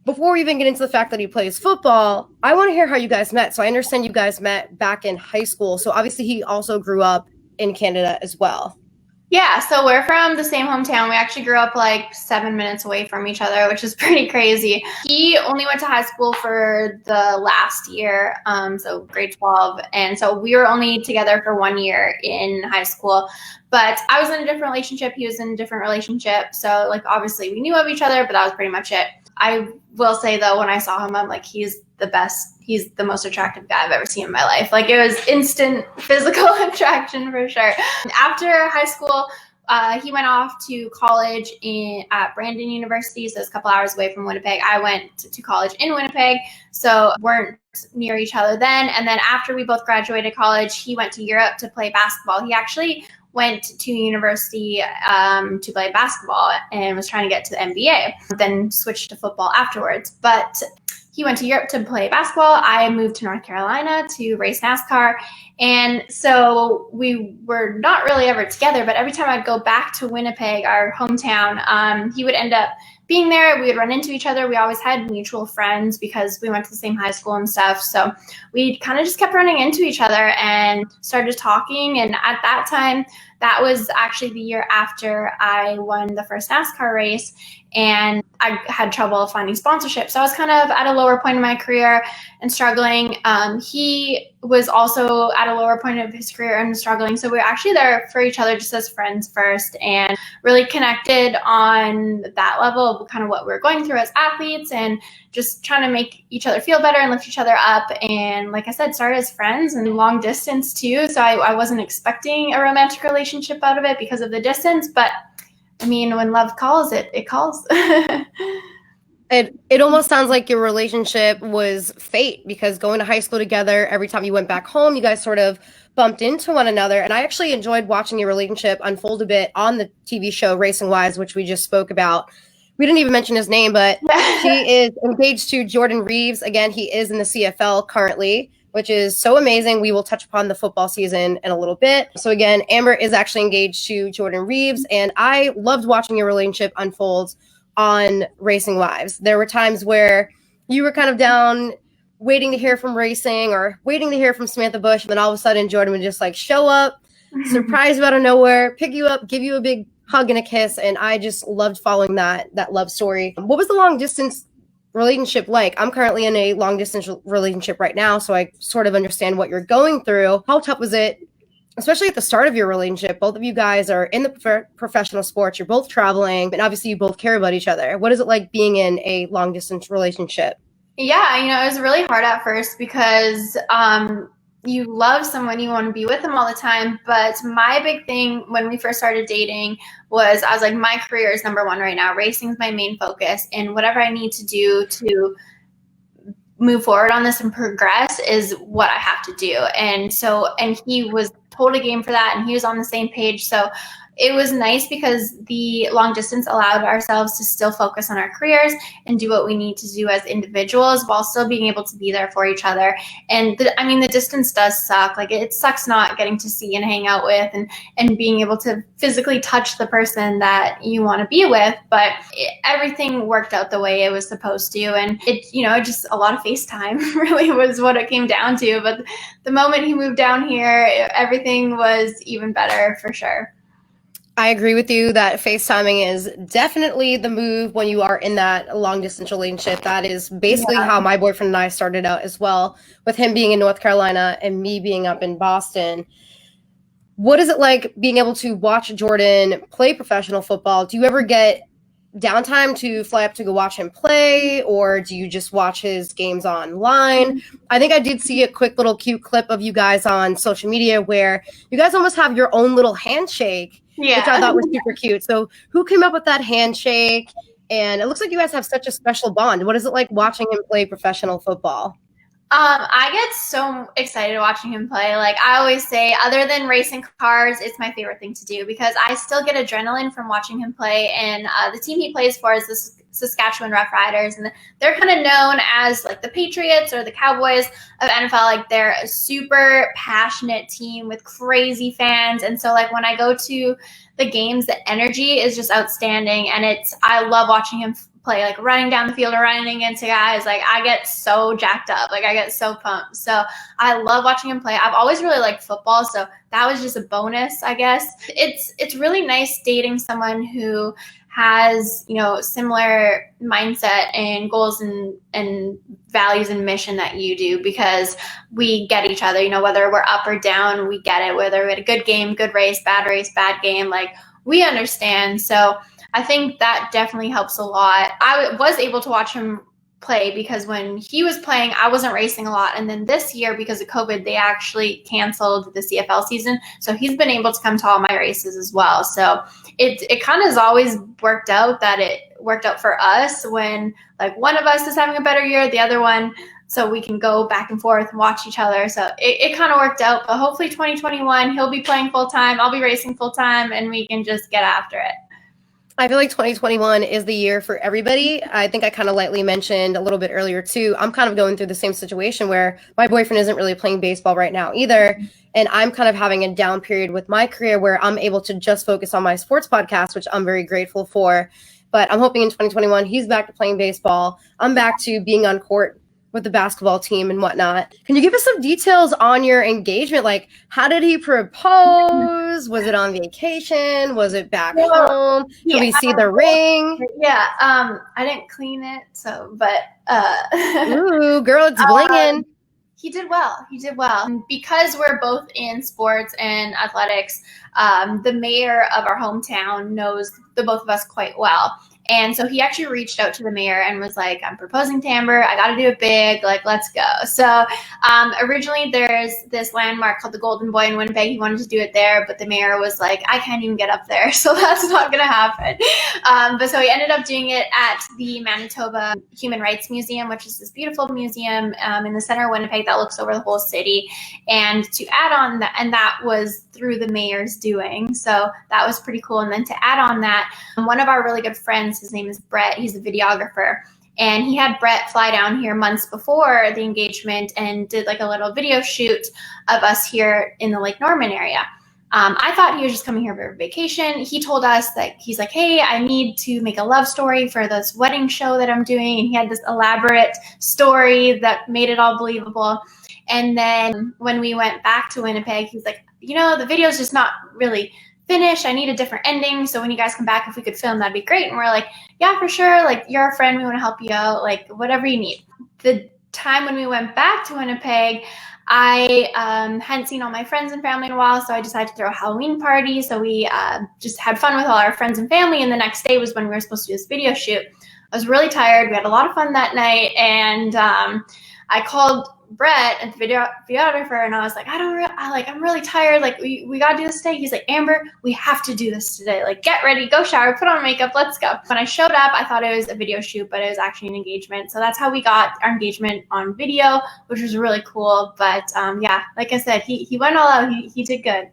Before we even get into the fact that he plays football, I want to hear how you guys met. So I understand you guys met back in high school. So obviously he also grew up in Canada as well. Yeah, so we're from the same hometown. We actually grew up like 7 minutes away from each other, which is pretty crazy. He only went to high school for the last year, so grade 12. And so we were only together for 1 year in high school. But I was in a different relationship. He was in a different relationship. So like obviously we knew of each other, but that was pretty much it. I will say though, when I saw him, I'm like, he's the best. He's the most attractive guy I've ever seen in my life. Like it was instant physical attraction for sure. After high school, he went off to college at Brandon University, so it's a couple hours away from Winnipeg. I went to college in Winnipeg, so weren't near each other then. And then after we both graduated college, he went to Europe to play basketball. He actually went to university to play basketball and was trying to get to the NBA, then switched to football afterwards. But he went to Europe to play basketball. I moved to North Carolina to race NASCAR. And so we were not really ever together, but every time I'd go back to Winnipeg, our hometown, he would end up being there. We would run into each other. We always had mutual friends because we went to the same high school and stuff. So we kind of just kept running into each other and started talking. And at that time, that was actually the year after I won the first NASCAR race. And I had trouble finding sponsorship. So I was kind of at a lower point in my career and struggling. He was also at a lower point of his career and struggling. So we were actually there for each other just as friends first and really connected on that level of kind of what we were going through as athletes and just trying to make each other feel better and lift each other up. And like I said, started as friends and long distance too. So I wasn't expecting a romantic relationship out of it because of the distance, but I mean, when love calls, it calls. It almost sounds like your relationship was fate because going to high school together, every time you went back home, you guys sort of bumped into one another. And I actually enjoyed watching your relationship unfold a bit on the TV show Racing Wives, which we just spoke about. We didn't even mention his name, but he is engaged to Jordan Reaves. Again, he is in the CFL currently, which is so amazing. We will touch upon the football season in a little bit. So again, Amber is actually engaged to Jordan Reaves, and I loved watching your relationship unfold on Racing Wives. There were times where you were kind of down waiting to hear from racing or waiting to hear from Samantha Bush, and then all of a sudden Jordan would just like show up, surprise you out of nowhere, pick you up, give you a big hug and a kiss, and I just loved following that love story. What was the long distance relationship like? I'm currently in a long distance relationship right now, so I sort of understand what you're going through. How tough was it, especially at the start of your relationship? Both of you guys are in the professional sports, you're both traveling, and obviously you both care about each other. What is it like being in a long distance relationship? Yeah, it was really hard at first because you love someone, you want to be with them all the time. But my big thing when we first started dating was I was like, my career is number one right now. Racing is my main focus. And whatever I need to do to move forward on this and progress is what I have to do. And he was totally game for that. And he was on the same page. So it was nice because the long distance allowed ourselves to still focus on our careers and do what we need to do as individuals while still being able to be there for each other. And the distance does suck. Like it sucks not getting to see and hang out with and being able to physically touch the person that you want to be with. But everything worked out the way it was supposed to. And just a lot of FaceTime really was what it came down to. But the moment he moved down here, everything was even better for sure. I agree with you that FaceTiming is definitely the move when you are in that long distance relationship. That is basically how my boyfriend and I started out as well, with him being in North Carolina and me being up in Boston. What is it like being able to watch Jordan play professional football? Do you ever get downtime to fly up to go watch him play, or do you just watch his games online? I think I did see a quick little cute clip of you guys on social media where you guys almost have your own little handshake, which I thought was super cute. So who came up with that handshake? And it looks like you guys have such a special bond. What is it like watching him play professional football? I get so excited watching him play. Like I always say, other than racing cars, it's my favorite thing to do because I still get adrenaline from watching him play. And the team he plays for is the Saskatchewan Roughriders, and they're kind of known as like the Patriots or the Cowboys of NFL. Like they're a super passionate team with crazy fans. And so like when I go to the games, the energy is just outstanding. And I love watching him play, like running down the field or running into guys. Like I get so jacked up, like I get so pumped. So I love watching him play. I've always really liked football, so that was just a bonus, I guess. It's really nice dating someone who has, you know, similar mindset and goals and values and mission that you do, because we get each other, you know, whether we're up or down, we get it. Whether we had a good game, good race, bad game, like we understand. So I think that definitely helps a lot. I was able to watch him play because when he was playing, I wasn't racing a lot. And then this year, because of COVID, they actually canceled the CFL season. So he's been able to come to all my races as well. So it kind of has always worked out that it worked out for us when like one of us is having a better year, the other one, so we can go back and forth and watch each other. So it kind of worked out. But hopefully 2021, he'll be playing full time. I'll be racing full time and we can just get after it. I feel like 2021 is the year for everybody. I think I kind of lightly mentioned a little bit earlier too. I'm kind of going through the same situation where my boyfriend isn't really playing baseball right now either. And I'm kind of having a down period with my career where I'm able to just focus on my sports podcast, which I'm very grateful for. But I'm hoping in 2021, he's back to playing baseball. I'm back to being on court with the basketball team and whatnot. Can you give us some details on your engagement? Like, how did he propose? Was it on vacation? Was it back home? Can we see the ring? Yeah, I didn't clean it, so, but. Ooh, girl, it's blinging. He did well. Because we're both in sports and athletics, the mayor of our hometown knows the both of us quite well. And so he actually reached out to the mayor and was like, I'm proposing to Amber. I got to do it big. Like, let's go. So originally there's this landmark called the Golden Boy in Winnipeg. He wanted to do it there, but the mayor was like, I can't even get up there. So that's not going to happen. But so he ended up doing it at the Manitoba Human Rights Museum, which is this beautiful museum in the center of Winnipeg that looks over the whole city. And to add on that, and that was through the mayor's doing. So that was pretty cool. And then to add on that, one of our really good friends, his name is Brett, he's a videographer, and he had Brett fly down here months before the engagement and did like a little video shoot of us here in the Lake Norman area. I thought he was just coming here for vacation. He told us that he's like, hey, I need to make a love story for this wedding show that I'm doing. And he had this elaborate story that made it all believable. And then when we went back to Winnipeg, he's like, you know, the video's just not really finished. I need a different ending. So when you guys come back, if we could film, that'd be great. And we're like, yeah, for sure. Like, you're a friend. We want to help you out. Like, whatever you need. The time when we went back to Winnipeg, I hadn't seen all my friends and family in a while, so I decided to throw a Halloween party. So we just had fun with all our friends and family. And the next day was when we were supposed to do this video shoot. I was really tired. We had a lot of fun that night. And I called Brett and the videographer, and I was like, I'm really tired. Like, we got to do this today. He's like, Amber, we have to do this today. Like, get ready, go shower, put on makeup, let's go. When I showed up, I thought it was a video shoot, but it was actually an engagement. So that's how we got our engagement on video, which was really cool. But yeah, like I said, he went all out. He did good.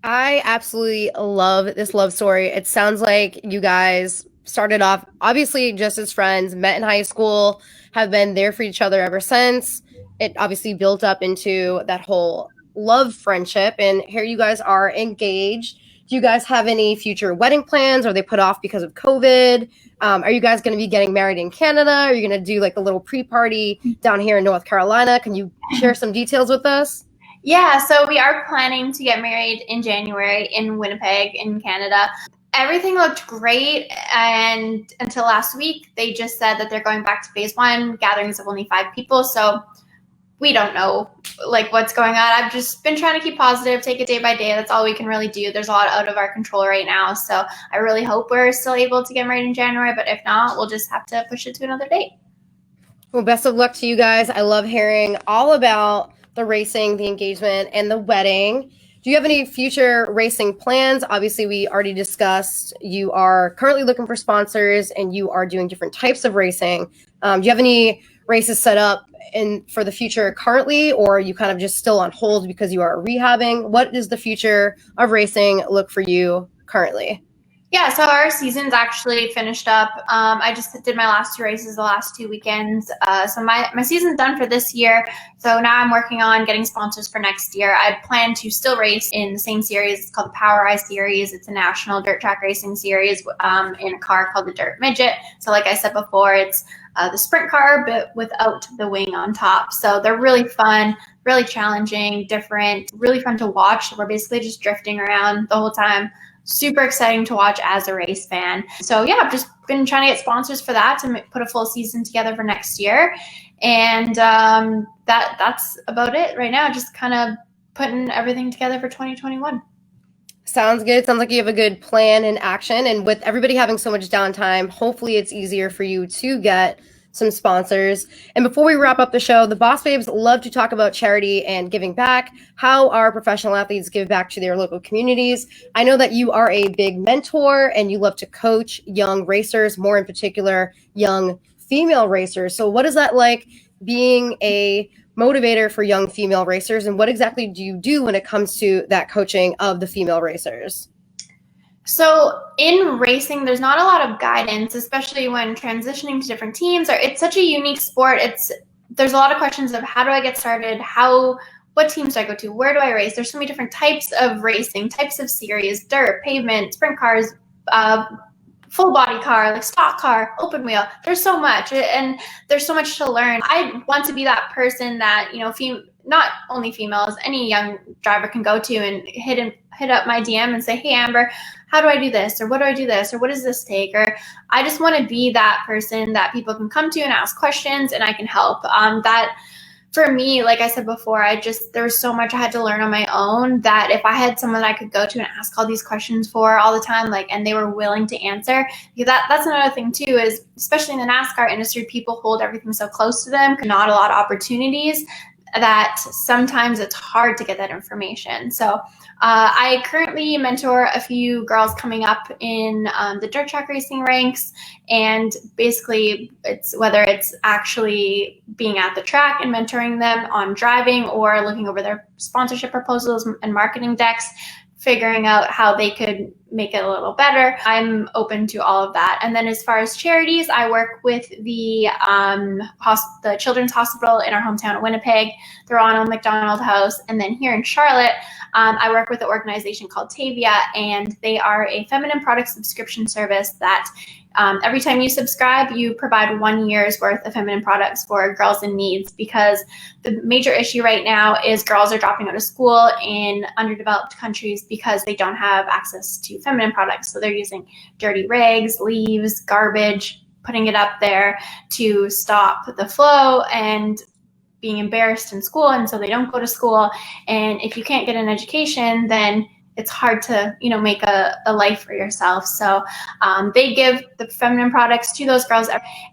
I absolutely love this love story. It sounds like you guys started off obviously just as friends, met in high school, have been there for each other ever since. It obviously built up into that whole love friendship, and here you guys are engaged. Do you guys have any future wedding plans? Are they put off because of COVID? Are you guys going to be getting married in Canada? Are you going to do like a little pre-party down here in North Carolina? Can you share some details with us? Yeah, so we are planning to get married in January in Winnipeg in Canada. Everything looked great, and until last week, they just said that they're going back to phase 1, gatherings of only 5 people. So we don't know like what's going on. I've just been trying to keep positive, take it day by day. That's all we can really do. There's a lot out of our control right now. So I really hope we're still able to get married in January, but if not, we'll just have to push it to another date. Well, best of luck to you guys. I love hearing all about the racing, the engagement, and the wedding. Do you have any future racing plans? Obviously, we already discussed you are currently looking for sponsors and you are doing different types of racing. Do you have any races set up for the future currently, or are you kind of just still on hold because you are rehabbing? What does the future of racing look for you currently? Yeah, so our season's actually finished up. I just did my last 2 races the last 2 weekends. So my season's done for this year. So now I'm working on getting sponsors for next year. I plan to still race in the same series. It's called the Power Eye Series. It's a national dirt track racing series in a car called the Dirt Midget. So like I said before, it's the sprint car, but without the wing on top. So they're really fun, really challenging, different, really fun to watch. We're basically just drifting around the whole time. Super exciting to watch as a race fan. So yeah, I've just been trying to get sponsors for that to put a full season together for next year. And that's about it right now. Just kind of putting everything together for 2021. Sounds good. Sounds like you have a good plan in action. And with everybody having so much downtime, hopefully it's easier for you to get some sponsors. And before we wrap up the show, the Boss Babes love to talk about charity and giving back, how our professional athletes give back to their local communities. I know that you are a big mentor and you love to coach young racers, more in particular, young female racers. So what is that like being a motivator for young female racers, and what exactly do you do when it comes to that coaching of the female racers? So in racing, there's not a lot of guidance, especially when transitioning to different teams. It's such a unique sport. There's a lot of questions of how do I get started? What teams do I go to? Where do I race? There's so many different types of racing, types of series, dirt, pavement, sprint cars, full body car, like stock car, open wheel. There's so much, and there's so much to learn. I want to be that person that, not only females, any young driver can go to and hit up my DM and say, hey, Amber, how do I do this? Or what do I do this? Or what does this take? Or I just want to be that person that people can come to and ask questions and I can help. That for me, like I said before, there was so much I had to learn on my own that if I had someone that I could go to and ask all these questions for all the time, and they were willing to answer, that's another thing too, is especially in the NASCAR industry, people hold everything so close to them, not a lot of opportunities, that sometimes it's hard to get that information. So I currently mentor a few girls coming up in the dirt track racing ranks, and basically whether it's actually being at the track and mentoring them on driving or looking over their sponsorship proposals and marketing decks, figuring out how they could make it a little better. I'm open to all of that. And then as far as charities, I work with the Children's Hospital in our hometown of Winnipeg, the Ronald McDonald House. And then here in Charlotte, I work with an organization called TAVIA, and they are a feminine product subscription service that every time you subscribe, you provide 1 year's worth of feminine products for girls in needs, because the major issue right now is girls are dropping out of school in underdeveloped countries because they don't have access to feminine products. So they're using dirty rags, leaves, garbage, putting it up there to stop the flow and being embarrassed in school. And so they don't go to school. And if you can't get an education, then it's hard to, make a life for yourself. So they give the feminine products to those girls,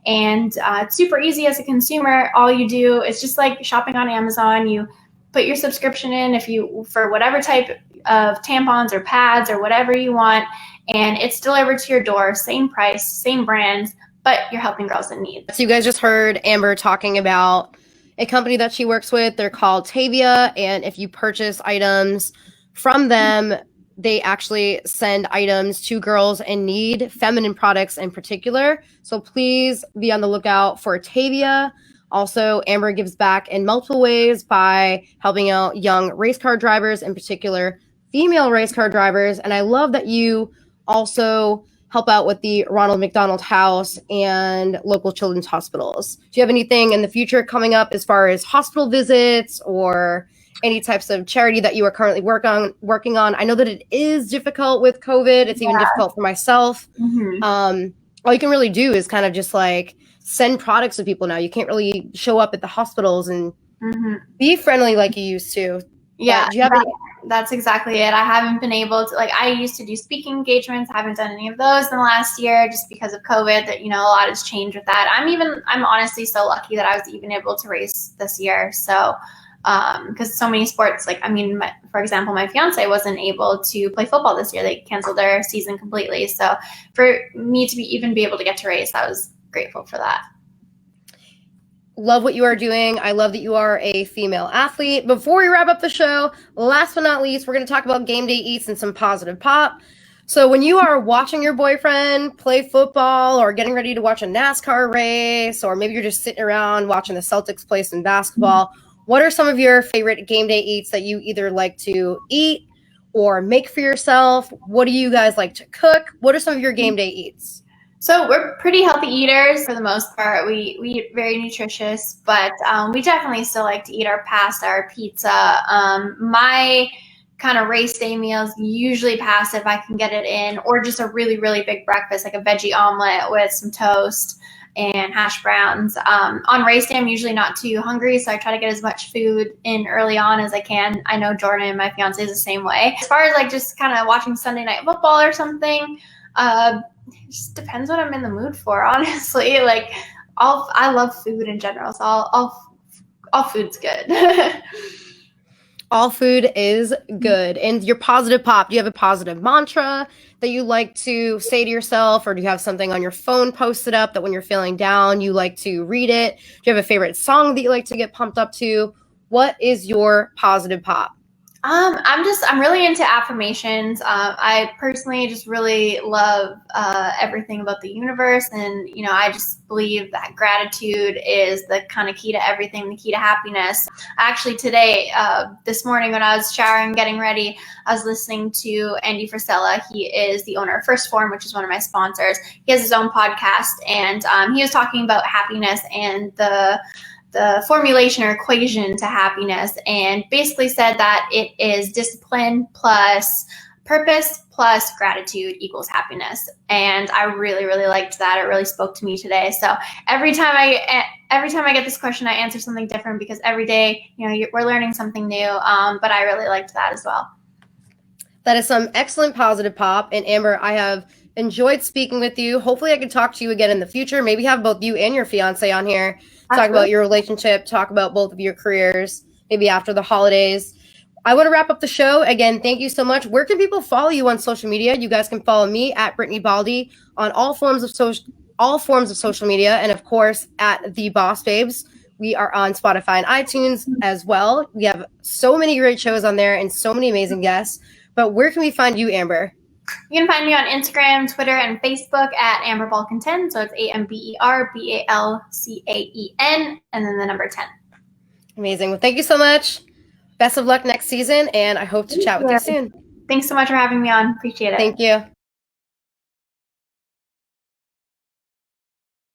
and it's super easy as a consumer. All you do is just like shopping on Amazon. You put your subscription in for whatever type of tampons or pads or whatever you want, and it's delivered to your door, same price, same brands, but you're helping girls in need. So you guys just heard Amber talking about a company that she works with. They're called TAVIA, and if you purchase items from them, they actually send items to girls in need, feminine products in particular. So please be on the lookout for TAVIA. Also, Amber gives back in multiple ways by helping out young race car drivers, in particular female race car drivers. And I love that you also help out with the Ronald McDonald House and local children's hospitals. Do you have anything in the future coming up as far as hospital visits or any types of charity that you are currently working on? I know that it is difficult with COVID. It's even difficult for myself. Mm-hmm. All you can really do is kind of just send products to people now. You can't really show up at the hospitals and Be friendly like you used to. Yeah, Do you have that's exactly it. I haven't been able to, like, I used to do speaking engagements. I haven't done any of those in the last year just because of COVID, that, you know, a lot has changed with that. I'm honestly so lucky that I was even able to race this year. So, because so many sports, like, I mean, for example, my fiance wasn't able to play football this year. They canceled their season completely. So for me to even be able to get to race, I was grateful for that. Love what you are doing. I love that you are a female athlete. Before we wrap up the show, last but not least, we're going to talk about game day eats and some positive pop. So when you are watching your boyfriend play football or getting ready to watch a NASCAR race, or maybe you're just sitting around watching the Celtics play some basketball, what are some of your favorite game day eats that you either like to eat or make for yourself? What do you guys like to cook? What are some of your game day eats? So we're pretty healthy eaters for the most part. We eat very nutritious, but we definitely still like to eat our pasta, our pizza. My kind of race day meals usually pasta if I can get it in, or just a really, really big breakfast, like a veggie omelet with some toast and hash browns. On race day, I'm usually not too hungry, so I try to get as much food in early on as I can. I know Jordan, my fiance, is the same way. As far as like just kind of watching Sunday night football or something, it just depends what I'm in the mood for, honestly. Like, I love food in general, so all food's good. All food is good. And your positive pop, do you have a positive mantra that you like to say to yourself, or do you have something on your phone posted up that when you're feeling down, you like to read it? Do you have a favorite song that you like to get pumped up to? What is your positive pop? I'm really into affirmations. I personally just really love everything about the universe, and you know, I just believe that gratitude is the kind of key to everything, the key to happiness. Actually, today, this morning when I was showering, getting ready, I was listening to Andy Frisella. He is the owner of First Form, which is one of my sponsors. He has his own podcast, and he was talking about happiness and the formulation or equation to happiness, and basically said that it is discipline plus purpose plus gratitude equals happiness. And I really, really liked that. It really spoke to me today. So every time I get this question, I answer something different, because every day, you know, we're learning something new. But I really liked that as well. That is some excellent positive pop. And Amber, I have enjoyed speaking with you. Hopefully I can talk to you again in the future. Maybe have both you and your fiance on here. Talk about your relationship, talk about both of your careers, maybe after the holidays. I want to wrap up the show. Again, thank you so much. Where can people follow you on social media? You guys can follow me at Brittany Baldi on all forms of social media, and of course at the BosBabes. We are on Spotify and iTunes as well. We have so many great shows on there and so many amazing guests. But where can we find you, Amber? You can find me on Instagram, Twitter, and Facebook at Amber Balcaen 10. So it's AmberBalcaen, and then the number 10. Amazing. Well, thank you so much. Best of luck next season, and I hope to chat with you soon. Thanks so much for having me on. Appreciate it. Thank you.